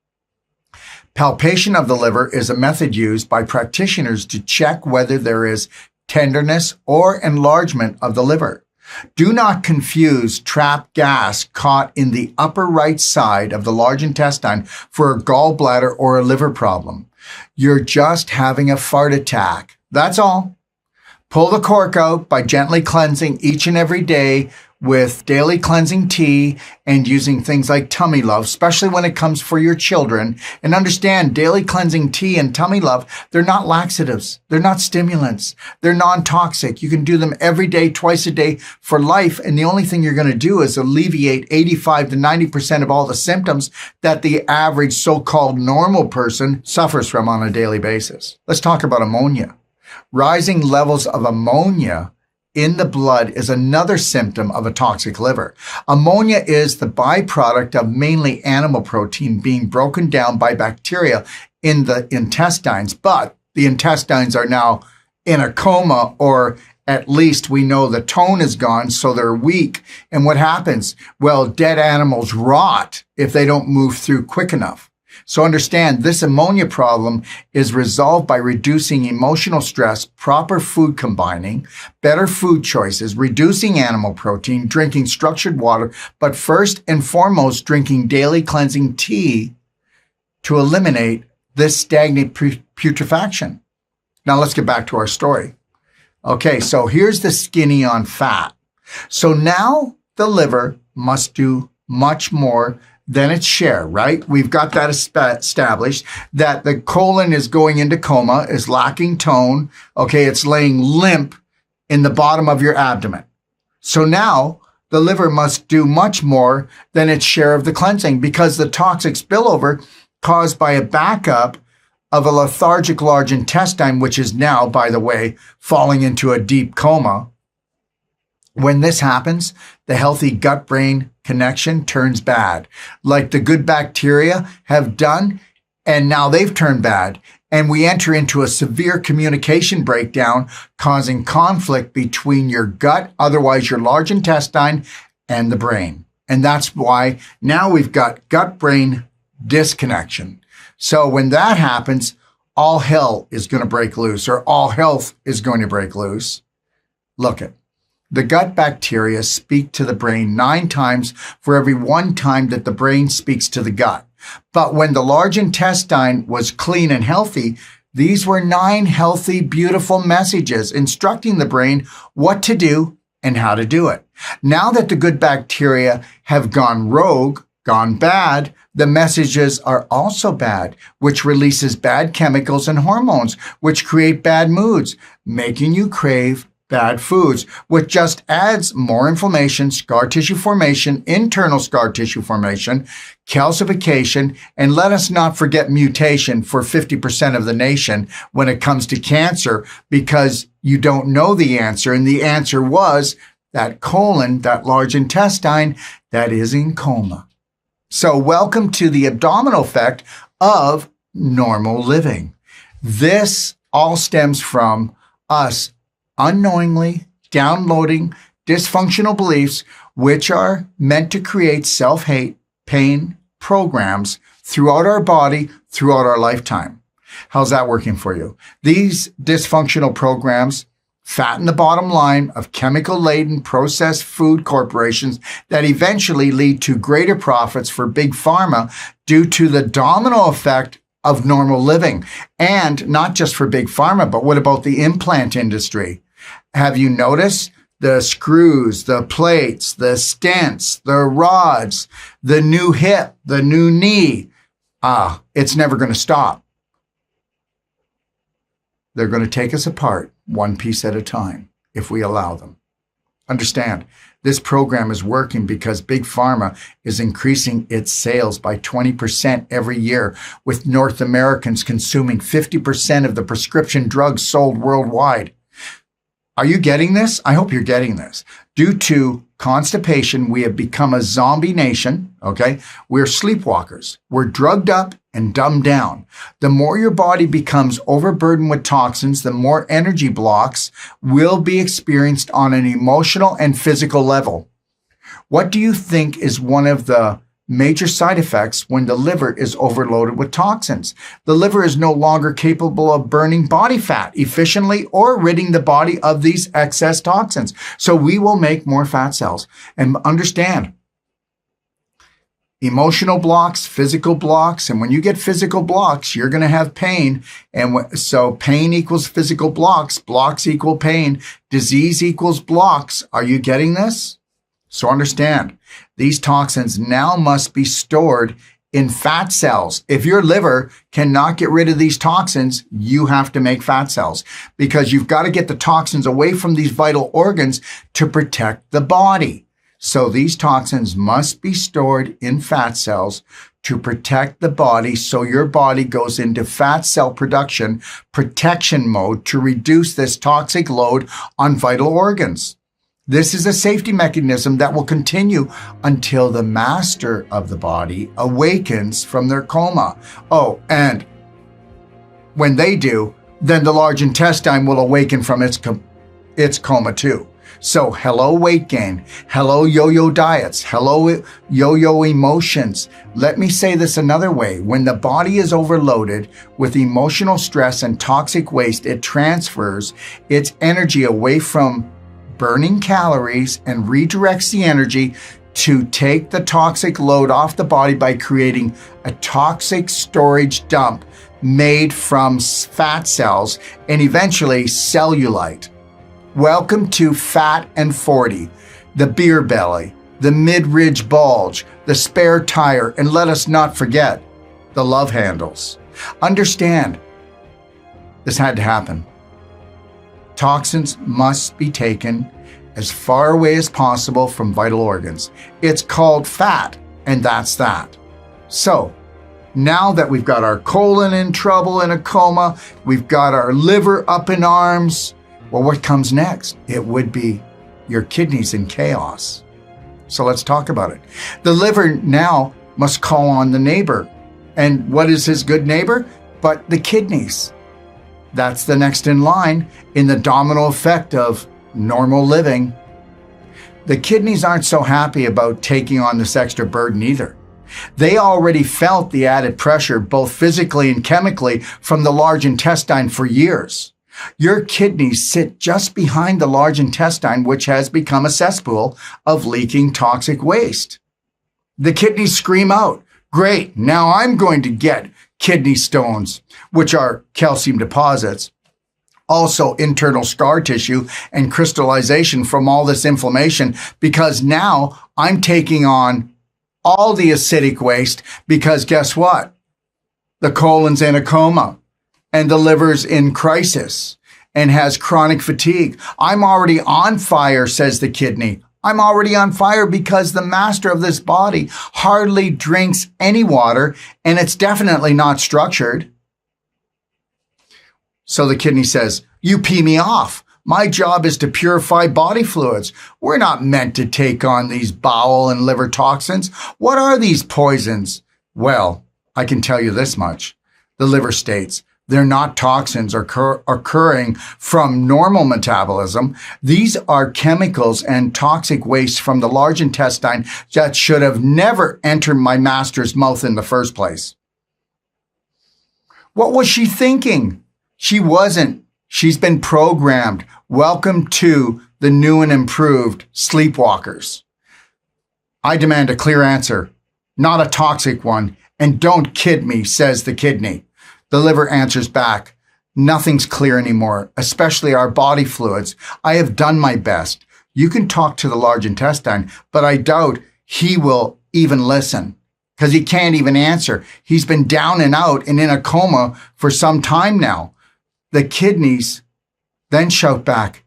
Palpation of the liver is a method used by practitioners to check whether there is tenderness or enlargement of the liver. Do not confuse trapped gas caught in the upper right side of the large intestine for a gallbladder or a liver problem. You're just having a fart attack. That's all. Pull the cork out by gently cleansing each and every day with daily cleansing tea and using things like tummy love, especially when it comes for your children. And understand, daily cleansing tea and tummy love, they're not laxatives. They're not stimulants. They're non-toxic. You can do them every day, twice a day for life. And the only thing you're going to do is alleviate 85 to 90% of all the symptoms that the average so-called normal person suffers from on a daily basis. Let's talk about ammonia. Rising levels of ammonia in the blood is another symptom of a toxic liver. Ammonia is the byproduct of mainly animal protein being broken down by bacteria in the intestines, but the intestines are now in a coma, or at least we know the tone is gone, so they're weak. And what happens? Well, dead animals rot if they don't move through quick enough. So understand, this ammonia problem is resolved by reducing emotional stress, proper food combining, better food choices, reducing animal protein, drinking structured water, but first and foremost, drinking daily cleansing tea to eliminate this stagnant putrefaction. Now let's get back to our story. Okay, so here's the skinny on fat. So now the liver must do much more than its share, right? We've got that established, that the colon is going into coma, is lacking tone. Okay, it's laying limp in the bottom of your abdomen. So now the liver must do much more than its share of the cleansing, because the toxic spillover caused by a backup of a lethargic large intestine, which is now, by the way, falling into a deep coma. When this happens, the healthy gut-brain connection turns bad, like the good bacteria have done, and now they've turned bad. And we enter into a severe communication breakdown, causing conflict between your gut, otherwise your large intestine, and the brain. And that's why now we've got gut-brain disconnection. So when that happens, all hell is going to break loose, or all health is going to break loose. Look at the gut bacteria speak to the brain 9 times for every 1 time that the brain speaks to the gut. But when the large intestine was clean and healthy, these were 9 healthy, beautiful messages instructing the brain what to do and how to do it. Now that the good bacteria have gone rogue, gone bad, the messages are also bad, which releases bad chemicals and hormones, which create bad moods, making you crave bad foods, which just adds more inflammation, scar tissue formation, internal scar tissue formation, calcification, and let us not forget mutation for 50% of the nation when it comes to cancer, because you don't know the answer. And the answer was that colon, that large intestine, that is in coma. So welcome to the abdominal effect of normal living. This all stems from us unknowingly downloading dysfunctional beliefs, which are meant to create self-hate, pain programs throughout our body, throughout our lifetime. How's that working for you? These dysfunctional programs fatten the bottom line of chemical-laden processed food corporations that eventually lead to greater profits for big pharma due to the domino effect of normal living. And not just for big pharma, but what about the implant industry? Have you noticed the screws, the plates, the stents, the rods, the new hip, the new knee? It's never going to stop. They're going to take us apart one piece at a time if we allow them. Understand, this program is working because Big Pharma is increasing its sales by 20% every year, with North Americans consuming 50% of the prescription drugs sold worldwide. Are you getting this? I hope you're getting this. Due to constipation, we have become a zombie nation, okay? We're sleepwalkers. We're drugged up and dumbed down. The more your body becomes overburdened with toxins, the more energy blocks will be experienced on an emotional and physical level. What do you think is one of the major side effects when the liver is overloaded with toxins. The liver is no longer capable of burning body fat efficiently or ridding the body of these excess toxins. So we will make more fat cells. And understand, emotional blocks, physical blocks, and when you get physical blocks, you're going to have pain. And so pain equals physical blocks, blocks equal pain, disease equals blocks. Are you getting this? So understand, these toxins now must be stored in fat cells. If your liver cannot get rid of these toxins, you have to make fat cells because you've got to get the toxins away from these vital organs to protect the body. So these toxins must be stored in fat cells to protect the body, so your body goes into fat cell production protection mode to reduce this toxic load on vital organs. This is a safety mechanism that will continue until the master of the body awakens from their coma. Oh, and when they do, then the large intestine will awaken from its coma too. So hello weight gain, hello yo-yo diets, hello yo-yo emotions. Let me say this another way. When the body is overloaded with emotional stress and toxic waste, it transfers its energy away from burning calories and redirects the energy to take the toxic load off the body by creating a toxic storage dump made from fat cells and eventually cellulite. Welcome to Fat and 40, the beer belly, the mid-ridge bulge, the spare tire, and let us not forget the love handles. Understand, this had to happen. Toxins must be taken as far away as possible from vital organs. It's called fat, and that's that. So, now that we've got our colon in trouble in a coma, we've got our liver up in arms, well, what comes next? It would be your kidneys in chaos. So let's talk about it. The liver now must call on the neighbor. And what is his good neighbor? But the kidneys. That's the next in line in the domino effect of normal living. The kidneys aren't so happy about taking on this extra burden either. They already felt the added pressure, both physically and chemically, from the large intestine for years. Your kidneys sit just behind the large intestine, which has become a cesspool of leaking toxic waste. The kidneys scream out, "Great, now I'm going to get kidney stones," which are calcium deposits, also internal scar tissue and crystallization from all this inflammation, because now I'm taking on all the acidic waste because guess what? The colon's in a coma. And the liver's in crisis and has chronic fatigue. I'm already on fire, says the kidney. I'm already on fire because the master of this body hardly drinks any water, and it's definitely not structured. So the kidney says, "You pee me off. My job is to purify body fluids. We're not meant to take on these bowel and liver toxins. What are these poisons?" Well, I can tell you this much. The liver states, they're not toxins occurring from normal metabolism. These are chemicals and toxic waste from the large intestine that should have never entered my master's mouth in the first place. What was she thinking? She wasn't. She's been programmed. Welcome to the new and improved sleepwalkers. I demand a clear answer, not a toxic one, and don't kid me, says the kidney. The liver answers back, "Nothing's clear anymore, especially our body fluids. I have done my best. You can talk to the large intestine, but I doubt he will even listen because he can't even answer. He's been down and out and in a coma for some time now." The kidneys then shout back,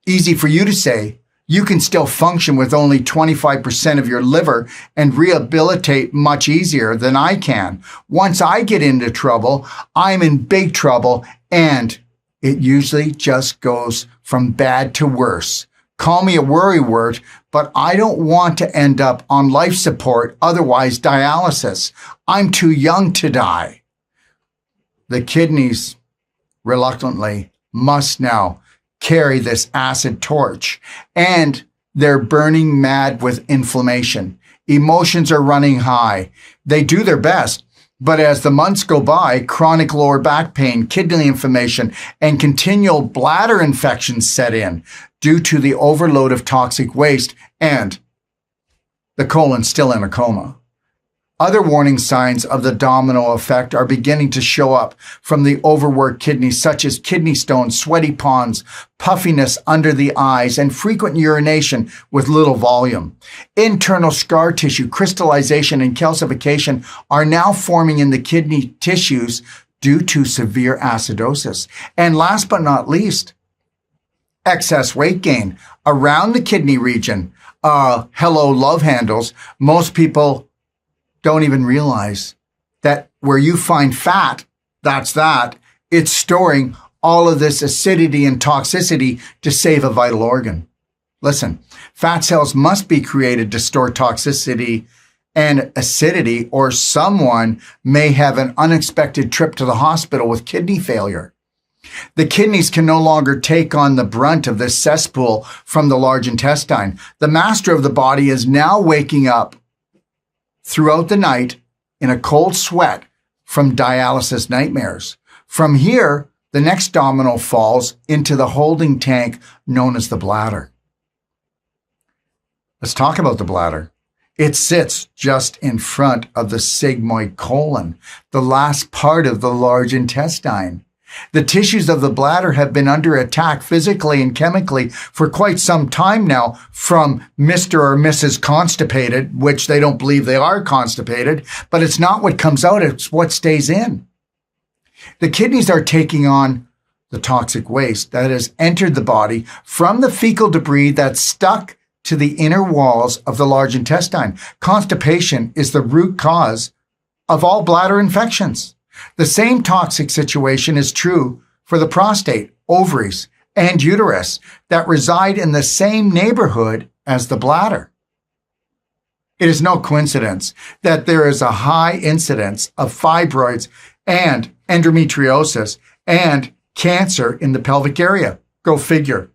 "Easy for you to say. You can still function with only 25% of your liver and rehabilitate much easier than I can. Once I get into trouble, I'm in big trouble, and it usually just goes from bad to worse. Call me a worrywart, but I don't want to end up on life support, otherwise dialysis. I'm too young to die." The kidneys reluctantly must now carry this acid torch. And They're burning mad with inflammation. Emotions are running high. They do their best, but as the months go by, chronic lower back pain, kidney inflammation, and continual bladder infections set in due to the overload of toxic waste and the colon still in a coma. Other warning signs of the domino effect are beginning to show up from the overworked kidneys, such as kidney stones, sweaty ponds, puffiness under the eyes, and frequent urination with little volume. Internal scar tissue, crystallization, and calcification are now forming in the kidney tissues due to severe acidosis. And last but not least, excess weight gain around the kidney region. Hello, love handles. Most people don't even realize that where you find fat, it's storing all of this acidity and toxicity to save a vital organ. Listen, fat cells must be created to store toxicity and acidity, or someone may have an unexpected trip to the hospital with kidney failure. The kidneys can no longer take on the brunt of this cesspool from the large intestine. The master of the body is now waking up throughout the night in a cold sweat from dialysis nightmares. From here, the next domino falls into the holding tank known as the bladder. Let's talk about the bladder. It sits just in front of the sigmoid colon, the last part of the large intestine. The tissues of the bladder have been under attack physically and chemically for quite some time now from Mr. or Mrs. Constipated, which they don't believe they are constipated, but it's not what comes out, it's what stays in. The kidneys are taking on the toxic waste that has entered the body from the fecal debris that's stuck to the inner walls of the large intestine. Constipation is the root cause of all bladder infections. The same toxic situation is true for the prostate, ovaries, and uterus that reside in the same neighborhood as the bladder. It is no coincidence that there is a high incidence of fibroids and endometriosis and cancer in the pelvic area. Go figure.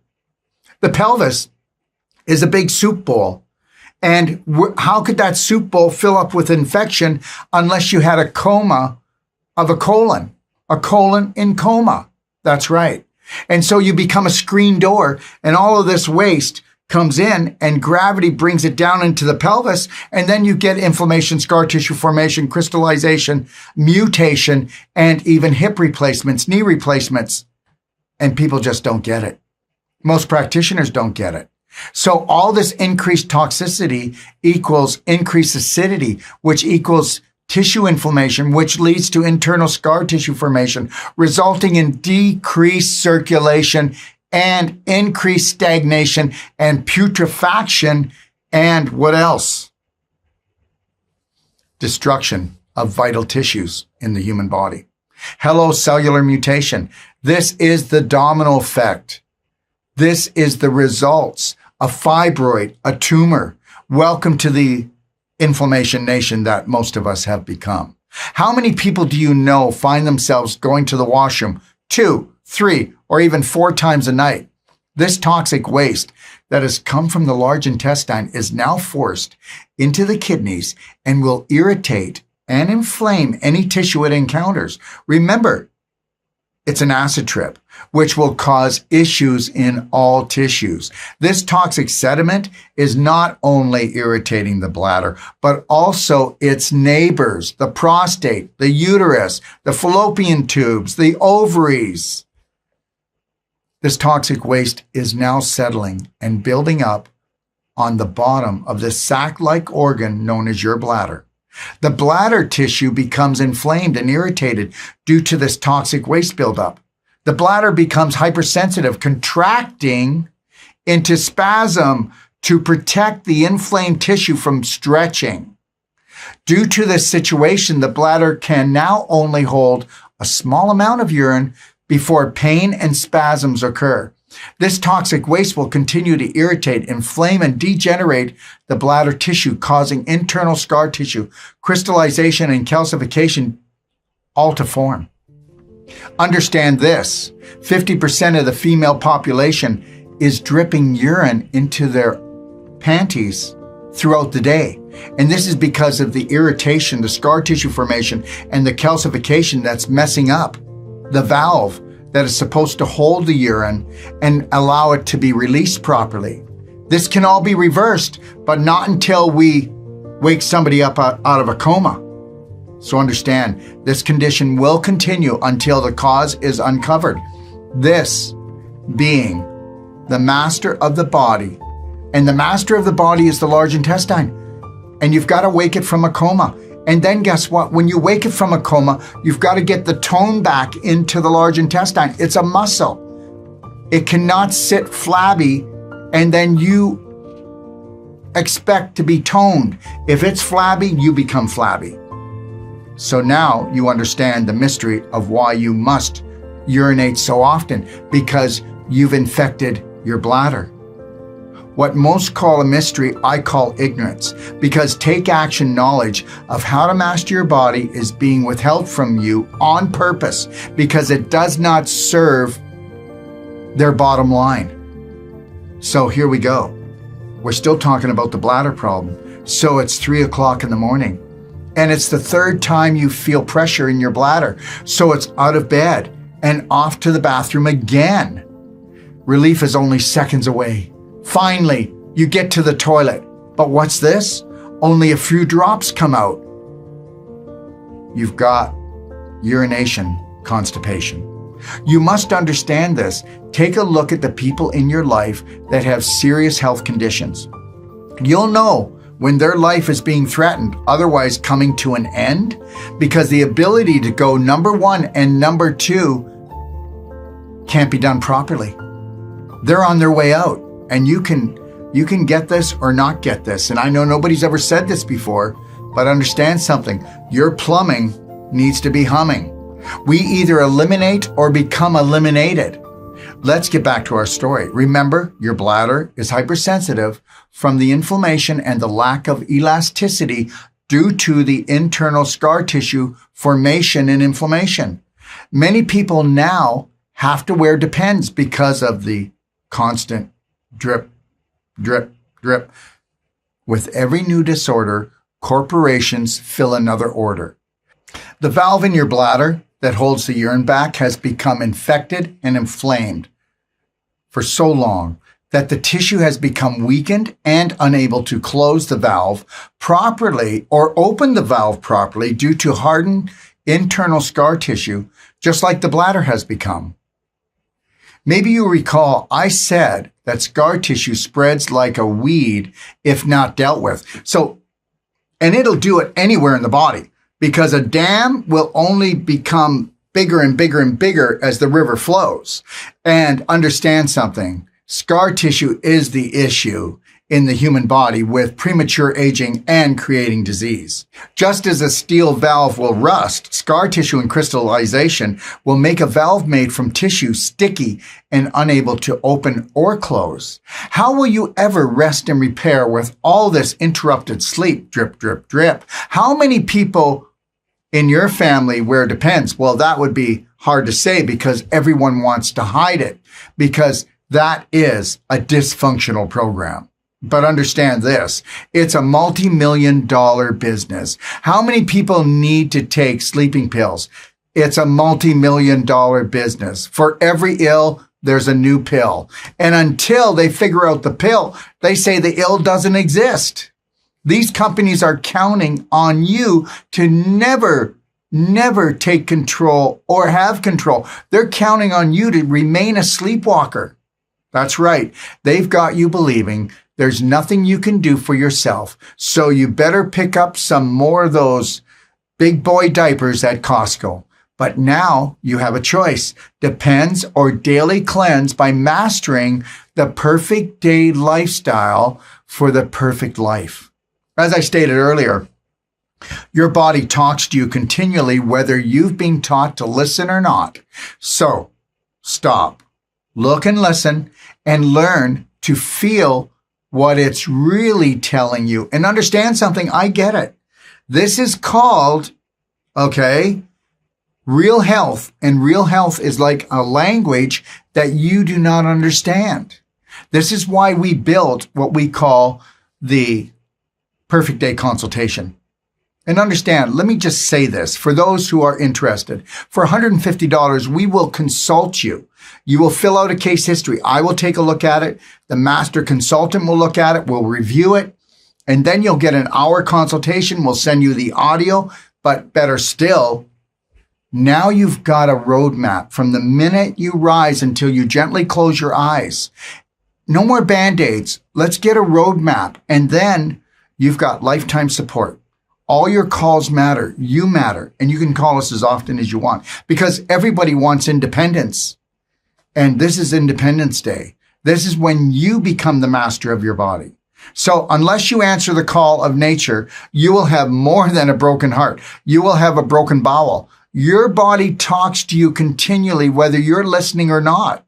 The pelvis is a big soup bowl. And how could that soup bowl fill up with infection unless you had a coma of a colon in coma? That's right. And so you become a screen door and all of this waste comes in and gravity brings it down into the pelvis. And then you get inflammation, scar tissue formation, crystallization, mutation, and even hip replacements, knee replacements. And people just don't get it. Most practitioners don't get it. So all this increased toxicity equals increased acidity, which equals tissue inflammation, which leads to internal scar tissue formation, resulting in decreased circulation and increased stagnation and putrefaction. And what else? Destruction of vital tissues in the human body. Hello, cellular mutation. This is the domino effect. This is the results. A fibroid, a tumor. Welcome to the inflammation nation that most of us have become. How many people do you know find themselves going to the washroom 2, 3, or even 4 times a night? This toxic waste that has come from the large intestine is now forced into the kidneys and will irritate and inflame any tissue it encounters. Remember, it's an acid trip, which will cause issues in all tissues. This toxic sediment is not only irritating the bladder, but also its neighbors, the prostate, the uterus, the fallopian tubes, the ovaries. This toxic waste is now settling and building up on the bottom of the sac-like organ known as your bladder. The bladder tissue becomes inflamed and irritated due to this toxic waste buildup. The bladder becomes hypersensitive, contracting into spasm to protect the inflamed tissue from stretching. Due to this situation, the bladder can now only hold a small amount of urine before pain and spasms occur. This toxic waste will continue to irritate, inflame, and degenerate the bladder tissue, causing internal scar tissue, crystallization, and calcification all to form. Understand this, 50% of the female population is dripping urine into their panties throughout the day. And this is because of the irritation, the scar tissue formation, and the calcification that's messing up the valve that is supposed to hold the urine and allow it to be released properly. This can all be reversed, but not until we wake somebody up out of a coma. So understand, this condition will continue until the cause is uncovered. This being the master of the body, and the master of the body is the large intestine. And you've got to wake it from a coma. And then guess what? When you wake it from a coma, you've got to get the tone back into the large intestine. It's a muscle. It cannot sit flabby and then you expect to be toned. If it's flabby, you become flabby. So now you understand the mystery of why you must urinate so often, because you've infected your bladder. What most call a mystery, I call ignorance, because take action knowledge of how to master your body is being withheld from you on purpose, because it does not serve their bottom line. So here we go. We're still talking about the bladder problem. So it's 3 o'clock in the morning, and it's the third time you feel pressure in your bladder. So it's out of bed and off to the bathroom again. Relief is only seconds away. Finally, you get to the toilet. But what's this? Only a few drops come out. You've got urination constipation. You must understand this. Take a look at the people in your life that have serious health conditions. You'll know when their life is being threatened, otherwise coming to an end, because the ability to go number one and number two can't be done properly. They're on their way out. And you can get this or not get this. And I know nobody's ever said this before, but understand something. Your plumbing needs to be humming. We either eliminate or become eliminated. Let's get back to our story. Remember, your bladder is hypersensitive from the inflammation and the lack of elasticity due to the internal scar tissue formation and inflammation. Many people now have to wear Depends because of the constant drip, drip, drip. With every new disorder, corporations fill another order. The valve in your bladder that holds the urine back has become infected and inflamed for so long that the tissue has become weakened and unable to close the valve properly or open the valve properly due to hardened internal scar tissue, just like the bladder has become. Maybe you recall I said that scar tissue spreads like a weed if not dealt with. And it'll do it anywhere in the body, because a dam will only become bigger and bigger and bigger as the river flows. And understand something, scar tissue is the issue in the human body with premature aging and creating disease. Just as a steel valve will rust, scar tissue and crystallization will make a valve made from tissue sticky and unable to open or close. How will you ever rest and repair with all this interrupted sleep? Drip, drip, drip. How many people in your family wear Depends? Well, that would be hard to say because everyone wants to hide it, because that is a dysfunctional program. But understand this, it's a multi-million-dollar business. How many people need to take sleeping pills? It's a multi-million-dollar business. For every ill, there's a new pill. And until they figure out the pill, they say the ill doesn't exist. These companies are counting on you to never take control or have control. They're counting on you to remain a sleepwalker. That's right. They've got you believing there's nothing you can do for yourself, so you better pick up some more of those big boy diapers at Costco. But now you have a choice. Depends or daily cleanse by mastering the perfect day lifestyle for the perfect life. As I stated earlier, your body talks to you continually whether you've been taught to listen or not. So stop, look and listen, and learn to feel what it's really telling you. And understand something, I get it. This is called, real health. And real health is like a language that you do not understand. This is why we built what we call the perfect day consultation. And understand, let me just say this, for those who are interested, for $150, we will consult you. You will fill out a case history. I will take a look at it. The master consultant will look at it. We'll review it. And then you'll get an hour consultation. We'll send you the audio. But better still, now you've got a roadmap from the minute you rise until you gently close your eyes. No more Band-Aids. Let's get a roadmap. And then you've got lifetime support. All your calls matter. You matter. And you can call us as often as you want because everybody wants independence. And this is Independence Day. This is when you become the master of your body. So unless you answer the call of nature, you will have more than a broken heart. You will have a broken bowel. Your body talks to you continually, whether you're listening or not.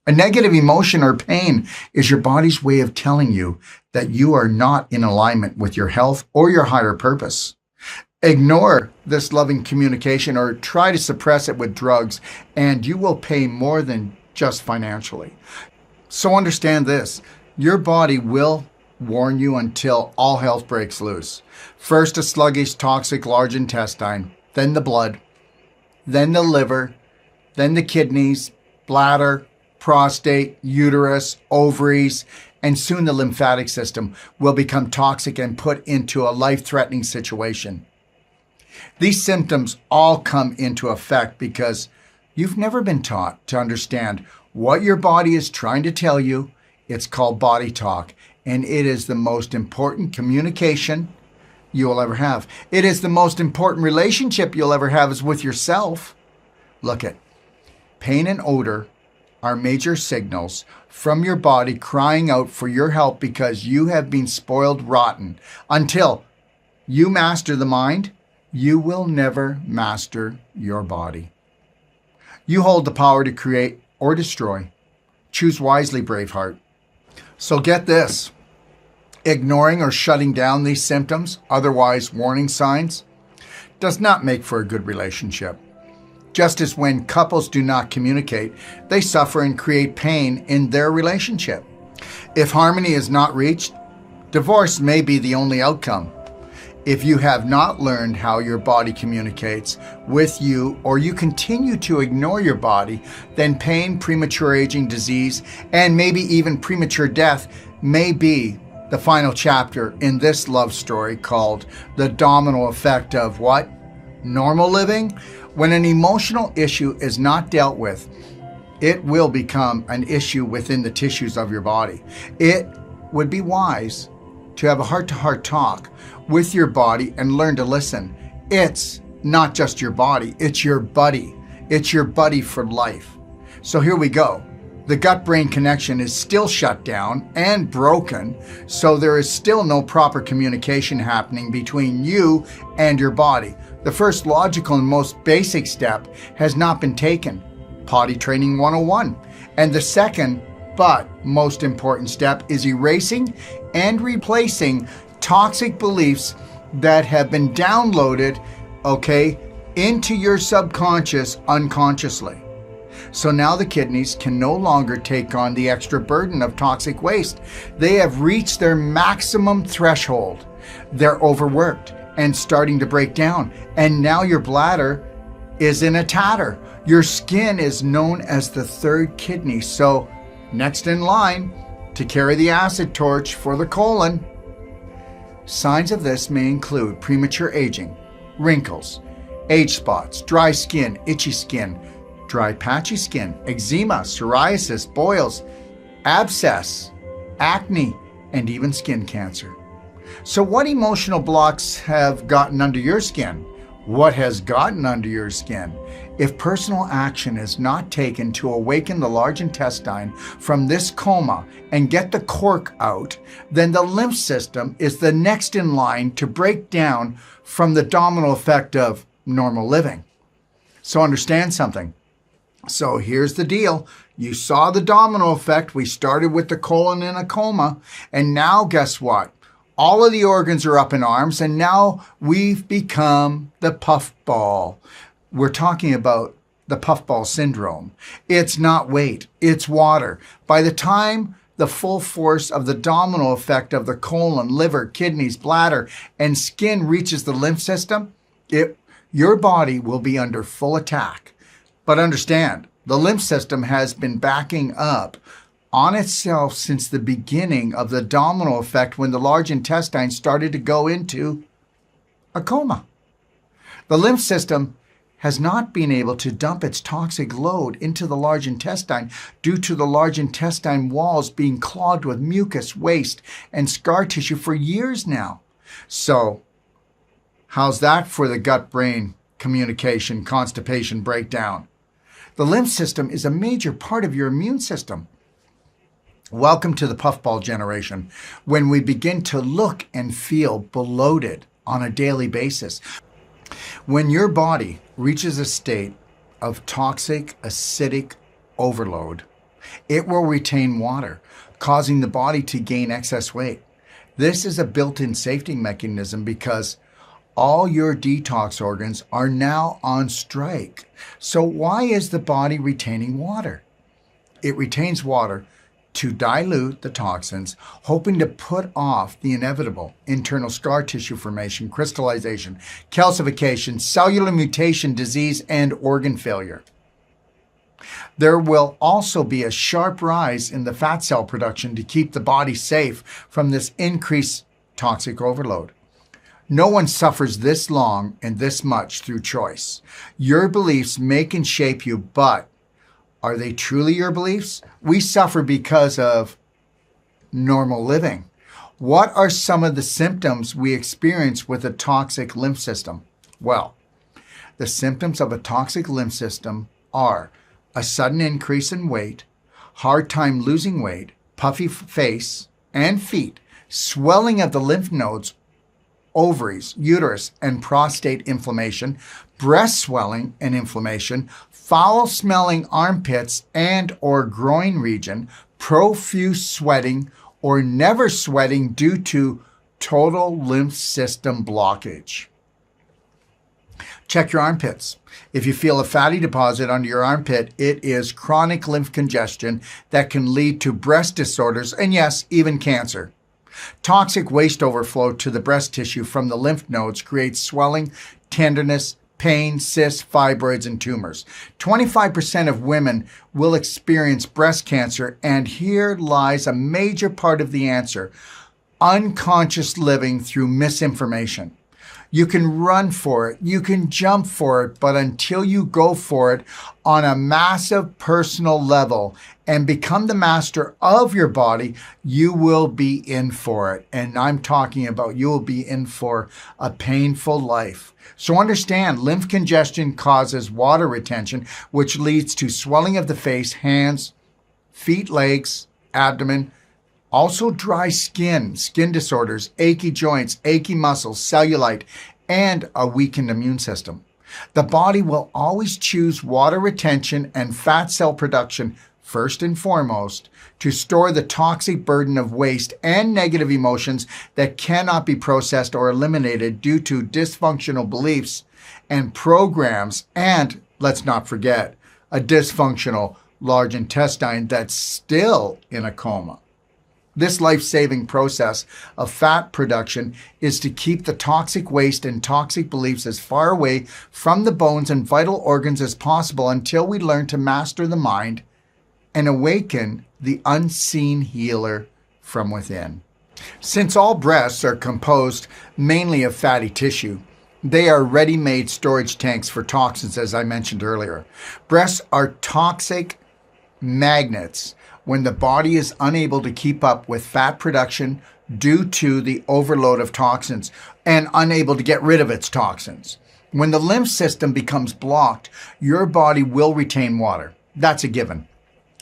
A negative emotion or pain is your body's way of telling you that you are not in alignment with your health or your higher purpose. Ignore this loving communication or try to suppress it with drugs, and you will pay more than just financially. So understand this, your body will warn you until all health breaks loose. First, a sluggish, toxic large intestine, then the blood, then the liver, then the kidneys, bladder, prostate, uterus, ovaries, and soon the lymphatic system will become toxic and put into a life-threatening situation. These symptoms all come into effect because you've never been taught to understand what your body is trying to tell you. It's called body talk, and it is the most important communication you will ever have. It is the most important relationship you'll ever have is with yourself. Look at pain and odor are major signals from your body crying out for your help because you have been spoiled rotten. Until you master the mind, you will never master your body. You hold the power to create or destroy. Choose wisely, Braveheart. So get this. Ignoring or shutting down these symptoms, otherwise warning signs, does not make for a good relationship. Just as when couples do not communicate, they suffer and create pain in their relationship. If harmony is not reached, divorce may be the only outcome. If you have not learned how your body communicates with you or you continue to ignore your body, then pain, premature aging, disease, and maybe even premature death may be the final chapter in this love story called The Domino Effect of what? Normal living? When an emotional issue is not dealt with, it will become an issue within the tissues of your body. It would be wise to have a heart-to-heart talk with your body and learn to listen. It's not just your body, it's your buddy. It's your buddy for life. So here we go. The gut-brain connection is still shut down and broken, so there is still no proper communication happening between you and your body. The first logical and most basic step has not been taken, Potty Training 101. And the second, but most important step is erasing and replacing toxic beliefs that have been downloaded, into your subconscious unconsciously. So now the kidneys can no longer take on the extra burden of toxic waste. They have reached their maximum threshold. They're overworked and starting to break down. And now your bladder is in a tatter. Your skin is known as the third kidney. So next in line to carry the acid torch for the colon. Signs of this may include premature aging, wrinkles, age spots, dry skin, itchy skin, dry patchy skin, eczema, psoriasis, boils, abscess, acne, and even skin cancer. So what emotional blocks have gotten under your skin? What has gotten under your skin? If personal action is not taken to awaken the large intestine from this coma and get the cork out, then the lymph system is the next in line to break down from the domino effect of normal living. So understand something. So here's the deal. You saw the domino effect. We started with the colon in a coma, and now guess what? All of the organs are up in arms, and now we've become the puffball. We're talking about the puffball syndrome. It's not weight, it's water. By the time the full force of the domino effect of the colon, liver, kidneys, bladder, and skin reaches the lymph system, your body will be under full attack. But understand, the lymph system has been backing up on itself since the beginning of the domino effect when the large intestine started to go into a coma. The lymph system has not been able to dump its toxic load into the large intestine due to the large intestine walls being clogged with mucus, waste, and scar tissue for years now. So, how's that for the gut-brain communication, constipation breakdown? The lymph system is a major part of your immune system. Welcome to the puffball generation, when we begin to look and feel bloated on a daily basis. When your body reaches a state of toxic, acidic overload, it will retain water, causing the body to gain excess weight. This is a built-in safety mechanism because all your detox organs are now on strike. So why is the body retaining water? It retains water to dilute the toxins, hoping to put off the inevitable internal scar tissue formation, crystallization, calcification, cellular mutation, disease, and organ failure. There will also be a sharp rise in the fat cell production to keep the body safe from this increased toxic overload. No one suffers this long and this much through choice. Your beliefs make and shape you, but are they truly your beliefs? We suffer because of normal living. What are some of the symptoms we experience with a toxic lymph system? Well, the symptoms of a toxic lymph system are a sudden increase in weight, hard time losing weight, puffy face and feet, swelling of the lymph nodes, ovaries, uterus, and prostate inflammation, breast swelling and inflammation, foul-smelling armpits and or groin region, profuse sweating, or never sweating due to total lymph system blockage. Check your armpits. If you feel a fatty deposit under your armpit, it is chronic lymph congestion that can lead to breast disorders and yes, even cancer. Toxic waste overflow to the breast tissue from the lymph nodes creates swelling, tenderness, pain, cysts, fibroids, and tumors. 25% of women will experience breast cancer, and here lies a major part of the answer: unconscious living through misinformation. You can run for it, you can jump for it, but until you go for it on a massive personal level and become the master of your body, you will be in for it. And I'm talking about you will be in for a painful life. So understand, lymph congestion causes water retention, which leads to swelling of the face, hands, feet, legs, abdomen, also dry skin, skin disorders, achy joints, achy muscles, cellulite, and a weakened immune system. The body will always choose water retention and fat cell production first and foremost to store the toxic burden of waste and negative emotions that cannot be processed or eliminated due to dysfunctional beliefs and programs, and let's not forget, a dysfunctional large intestine that's still in a coma. This life-saving process of fat production is to keep the toxic waste and toxic beliefs as far away from the bones and vital organs as possible until we learn to master the mind and awaken the unseen healer from within. Since all breasts are composed mainly of fatty tissue, they are ready-made storage tanks for toxins, as I mentioned earlier. Breasts are toxic magnets when the body is unable to keep up with fat production due to the overload of toxins and unable to get rid of its toxins. When the lymph system becomes blocked, your body will retain water. That's a given.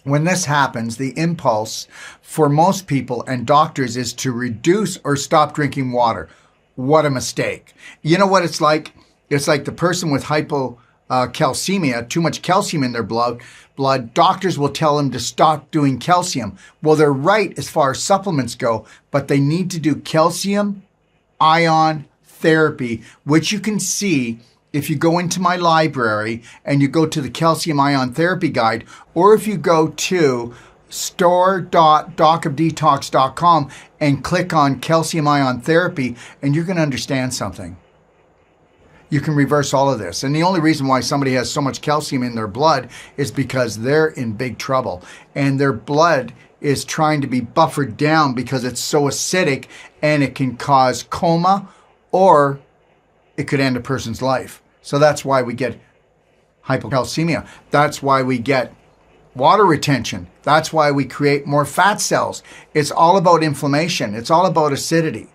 When this happens, the impulse for most people and doctors is to reduce or stop drinking water. What a mistake. You know what it's like? It's like the person with hypocalcemia, too much calcium in their blood, doctors will tell them to stop doing calcium. Well, they're right as far as supplements go, but they need to do calcium ion therapy, which you can see if you go into my library and you go to the calcium ion therapy guide, or if you go to store.docofdetox.com and click on calcium ion therapy, and you're going to understand something. You can reverse all of this. And the only reason why somebody has so much calcium in their blood is because they're in big trouble. And their blood is trying to be buffered down because it's so acidic, and it can cause coma, or it could end a person's life. So that's why we get hypocalcemia. That's why we get water retention. That's why we create more fat cells. It's all about inflammation. It's all about acidity.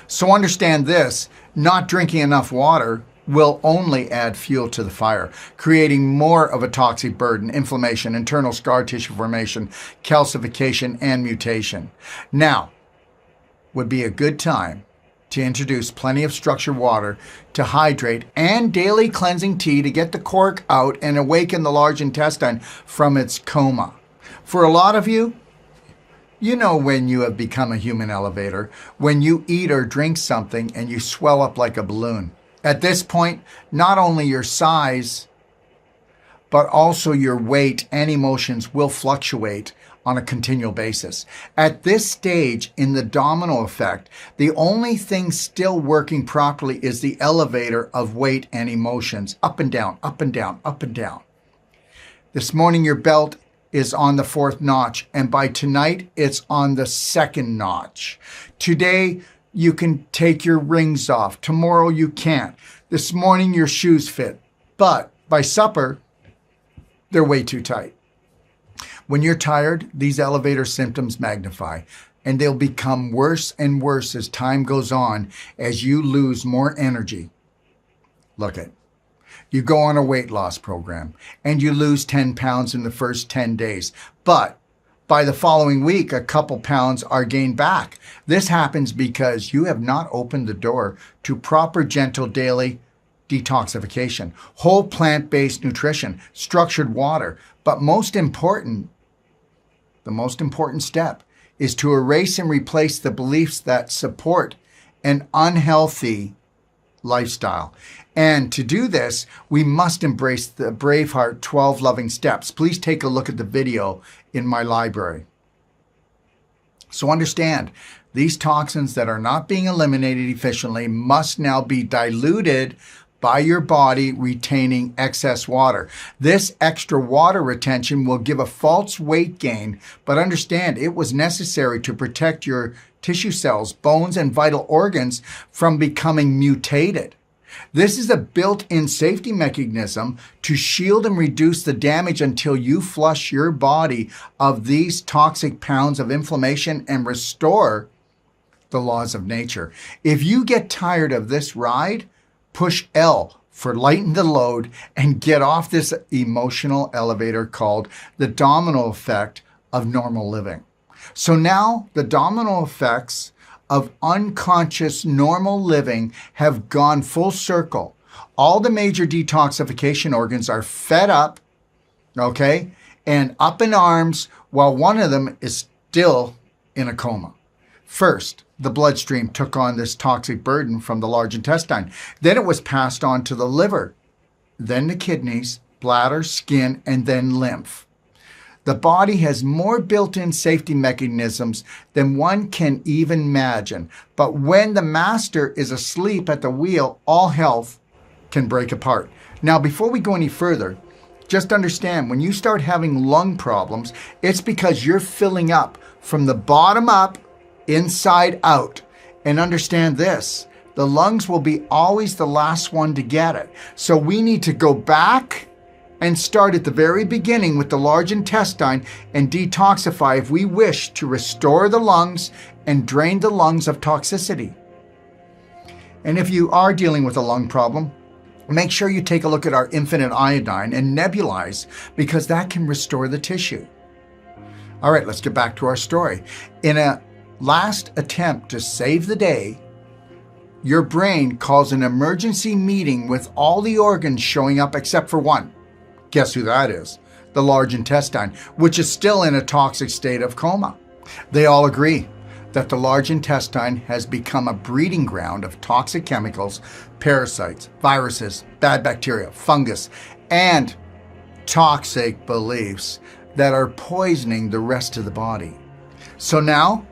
So understand this, not drinking enough water will only add fuel to the fire, creating more of a toxic burden, inflammation, internal scar tissue formation, calcification, and mutation. Now would be a good time to introduce plenty of structured water to hydrate, and daily cleansing tea to get the cork out and awaken the large intestine from its coma. For a lot of you, you know when you have become a human elevator, when you eat or drink something and you swell up like a balloon. At this point, not only your size, but also your weight and emotions will fluctuate on a continual basis. At this stage in the domino effect, the only thing still working properly is the elevator of weight and emotions, up and down, up and down, up and down. This morning your belt is on the 4th notch, and by tonight it's on the 2nd notch. Today you can take your rings off. Tomorrow you can't. This morning your shoes fit, but by supper they're way too tight. When you're tired, these elevator symptoms magnify, and they'll become worse and worse as time goes on, as you lose more energy. Look it. You go on a weight loss program and you lose 10 pounds in the first 10 days, but by the following week, a couple pounds are gained back. This happens because you have not opened the door to proper, gentle daily detoxification, whole plant-based nutrition, structured water. But the most important step is to erase and replace the beliefs that support an unhealthy lifestyle. And to do this, we must embrace the Braveheart 12 loving steps. Please take a look at the video in my library. So understand, these toxins that are not being eliminated efficiently must now be diluted by your body retaining excess water. This extra water retention will give a false weight gain, but understand it was necessary to protect your tissue cells, bones, and vital organs from becoming mutated. This is a built-in safety mechanism to shield and reduce the damage until you flush your body of these toxic pounds of inflammation and restore the laws of nature. If you get tired of this ride, push L for lighten the load and get off this emotional elevator called the domino effect of normal living. So now the domino effects of unconscious normal living have gone full circle. All the major detoxification organs are fed up, okay, and up in arms, while one of them is still in a coma. First, the bloodstream took on this toxic burden from the large intestine. Then it was passed on to the liver, then the kidneys, bladder, skin, and then lymph. The body has more built-in safety mechanisms than one can even imagine. But when the master is asleep at the wheel, all health can break apart. Now, before we go any further, just understand, when you start having lung problems, it's because you're filling up from the bottom up, inside out. And understand this, the lungs will be always the last one to get it. So we need to go back and start at the very beginning with the large intestine and detoxify if we wish to restore the lungs and drain the lungs of toxicity. And if you are dealing with a lung problem, make sure you take a look at our infinite iodine and nebulize, because that can restore the tissue. All right, let's get back to our story. In a last attempt to save the day, your brain calls an emergency meeting with all the organs showing up except for one. Guess who that is? The large intestine, which is still in a toxic state of coma. They all agree that the large intestine has become a breeding ground of toxic chemicals, parasites, viruses, bad bacteria, fungus, and toxic beliefs. that are poisoning the rest of the body. So now,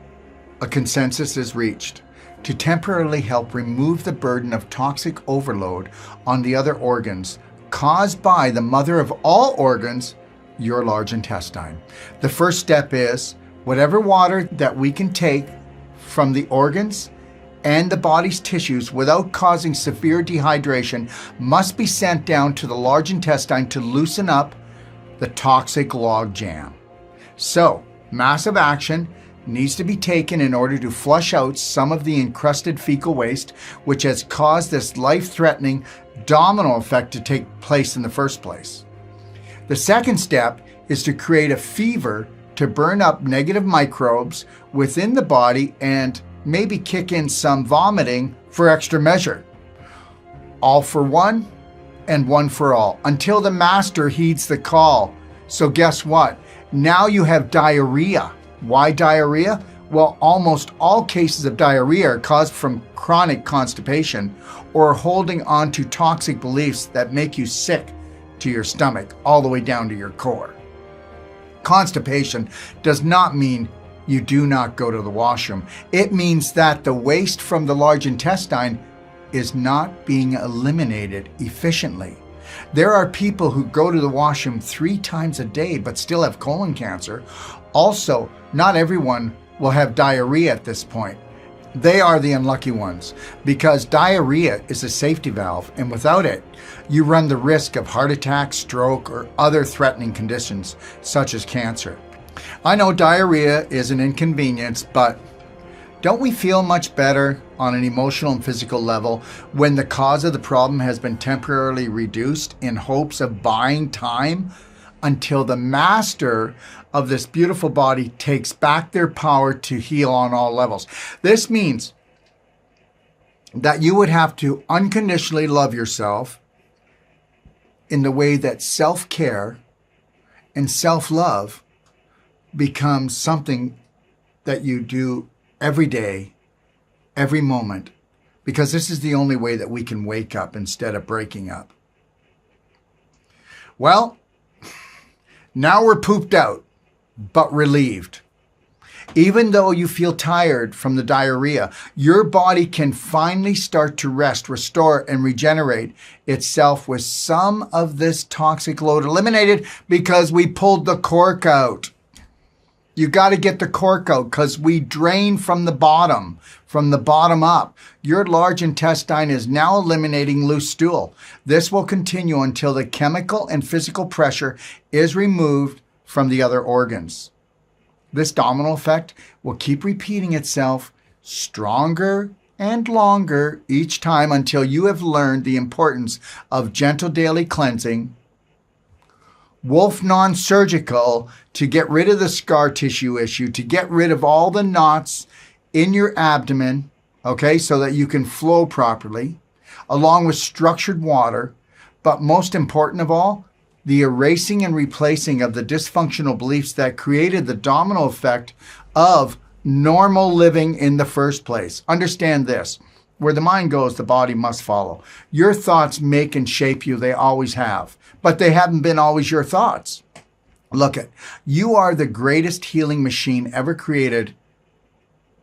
a consensus is reached to temporarily help remove the burden of toxic overload on the other organs caused by the mother of all organs, your large intestine. The first step is whatever water that we can take from the organs and the body's tissues without causing severe dehydration must be sent down to the large intestine to loosen up the toxic log jam. So, massive action needs to be taken in order to flush out some of the encrusted fecal waste, which has caused this life-threatening domino effect to take place in the first place. The second step is to create a fever to burn up negative microbes within the body and maybe kick in some vomiting for extra measure. All for one and one for all, until the master heeds the call. So guess what? Now you have diarrhea. Why diarrhea? Well, almost all cases of diarrhea are caused from chronic constipation or holding on to toxic beliefs that make you sick to your stomach all the way down to your core. Constipation does not mean you do not go to the washroom. It means that the waste from the large intestine is not being eliminated efficiently. There are people who go to the washroom 3 times a day but still have colon cancer. Also, not everyone will have diarrhea at this point. They are the unlucky ones because diarrhea is a safety valve, and without it, you run the risk of heart attack, stroke, or other threatening conditions such as cancer. I know diarrhea is an inconvenience, but don't we feel much better on an emotional and physical level when the cause of the problem has been temporarily reduced in hopes of buying time until the master of this beautiful body takes back their power to heal on all levels? This means that you would have to unconditionally love yourself in the way that self-care and self-love becomes something that you do every day, every moment, because this is the only way that we can wake up instead of breaking up. Well, now we're pooped out, but relieved. Even though you feel tired from the diarrhea, your body can finally start to rest, restore, and regenerate itself with some of this toxic load eliminated because we pulled the cork out. You got to get the cork out because we drain from the bottom up. Your large intestine is now eliminating loose stool. This will continue until the chemical and physical pressure is removed from the other organs. This domino effect will keep repeating itself stronger and longer each time until you have learned the importance of gentle daily cleansing, Wolfe Non-Surgical to get rid of the scar tissue issue, to get rid of all the knots in your abdomen, okay, so that you can flow properly, along with structured water, but most important of all, the erasing and replacing of the dysfunctional beliefs that created the domino effect of normal living in the first place. Understand this. Where the mind goes, the body must follow. Your thoughts make and shape you. They always have. But they haven't been always your thoughts. Look it. You are the greatest healing machine ever created.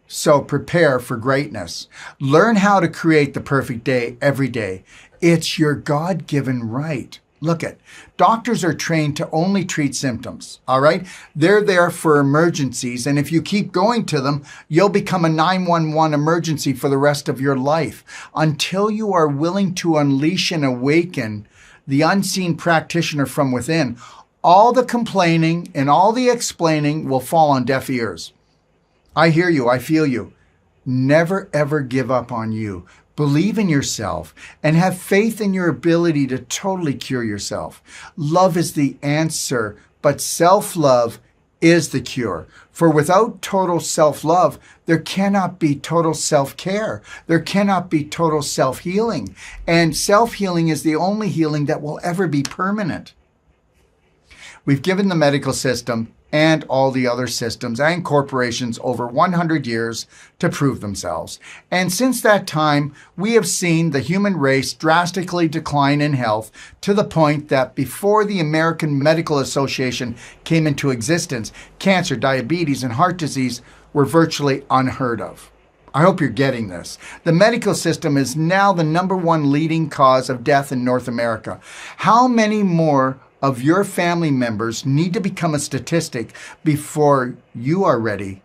So prepare for greatness. Learn how to create the perfect day every day. It's your God-given right. Look it. Doctors are trained to only treat symptoms, all right? They're there for emergencies, and if you keep going to them, you'll become a 911 emergency for the rest of your life until you are willing to unleash and awaken the unseen practitioner from within. All the complaining and all the explaining will fall on deaf ears. I hear you. I feel you. Never, ever give up on you. Believe in yourself and have faith in your ability to totally cure yourself. Love is the answer, but self-love is the cure. For without total self-love, there cannot be total self-care. There cannot be total self-healing. And self-healing is the only healing that will ever be permanent. We've given the medical system and all the other systems and corporations over 100 years to prove themselves. And since that time, we have seen the human race drastically decline in health to the point that before the American Medical Association came into existence, cancer, diabetes, and heart disease were virtually unheard of. I hope you're getting this. The medical system is now the #1 leading cause of death in North America. How many more of your family members need to become a statistic before you are ready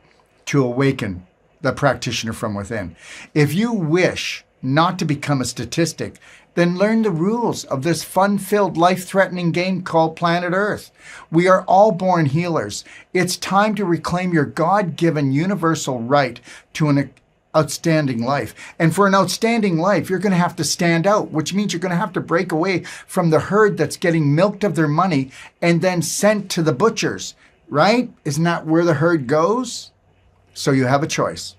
to awaken the practitioner from within? If you wish not to become a statistic, then learn the rules of this fun-filled, life-threatening game called Planet Earth. We are all born healers. It's time to reclaim your God-given universal right to an outstanding life. And for an outstanding life, you're going to have to stand out, which means you're going to have to break away from the herd that's getting milked of their money and then sent to the butchers, right? Isn't that where the herd goes? So you have a choice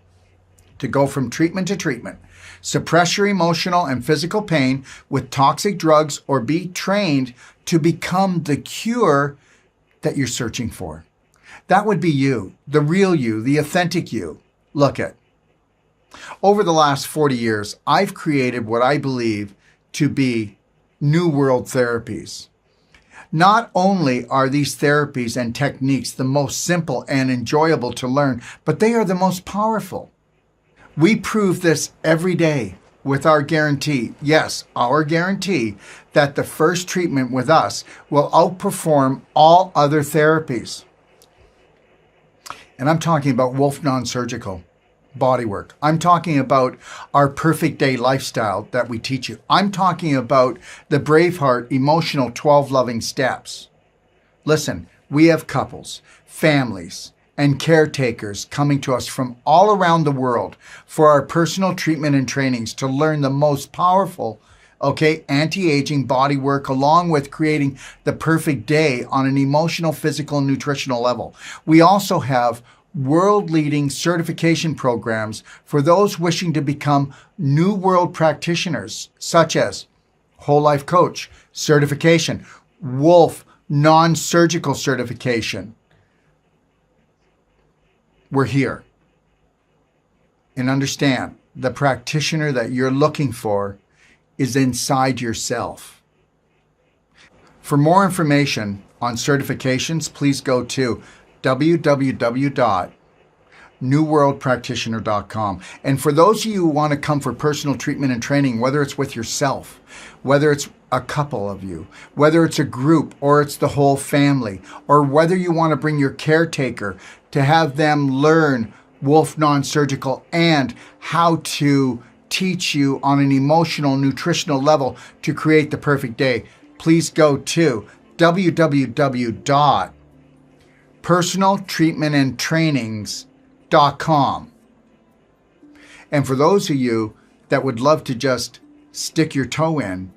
to go from treatment to treatment, suppress your emotional and physical pain with toxic drugs, or be trained to become the cure that you're searching for. That would be you, the real you, the authentic you. Look at. Over the last 40 years, I've created what I believe to be New World therapies. Not only are these therapies and techniques the most simple and enjoyable to learn, but they are the most powerful. We prove this every day with our guarantee, yes, our guarantee, that the first treatment with us will outperform all other therapies. And I'm talking about Wolfe Non-Surgical Bodywork. I'm talking about our perfect day lifestyle that we teach you. I'm talking about the Braveheart emotional 12 loving steps. Listen, we have couples, families, and caretakers coming to us from all around the world for our personal treatment and trainings to learn the most powerful, anti-aging body work, along with creating the perfect day on an emotional, physical, and nutritional level. We also have world-leading certification programs for those wishing to become New World practitioners, such as Whole Life Coach certification, Wolfe Non-Surgical certification. We're here. And understand, the practitioner that you're looking for is inside yourself. For more information on certifications, please go to www.newworldpractitioner.com. And for those of you who want to come for personal treatment and training, whether it's with yourself, whether it's a couple of you, whether it's a group or it's the whole family, or whether you want to bring your caretaker to have them learn Wolfe Non-Surgical and how to teach you on an emotional, nutritional level to create the perfect day, please go to www.personaltreatmentandtrainings.com. And for those of you that would love to just stick your toe in,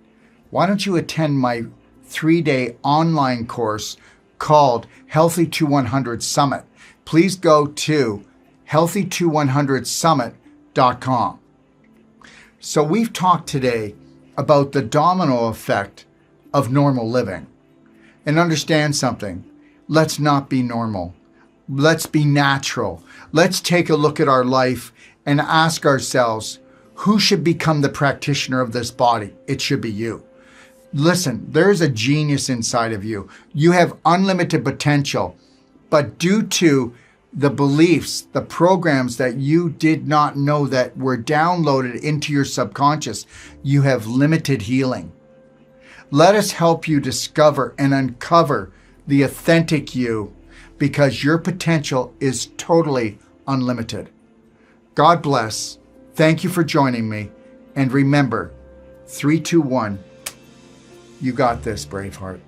why don't you attend my 3-day online course called Healthy to 100 Summit? Please go to healthy2100summit.com. So we've talked today about the domino effect of normal living. And understand something. Let's not be normal. Let's be natural. Let's take a look at our life and ask ourselves, who should become the practitioner of this body? It should be you. Listen, there's a genius inside of you. You have unlimited potential, but due to the beliefs, the programs that you did not know that were downloaded into your subconscious, you have limited healing. Let us help you discover and uncover the authentic you, because your potential is totally unlimited. God bless. Thank you for joining me. And remember, 3, 2, 1, you got this, Braveheart.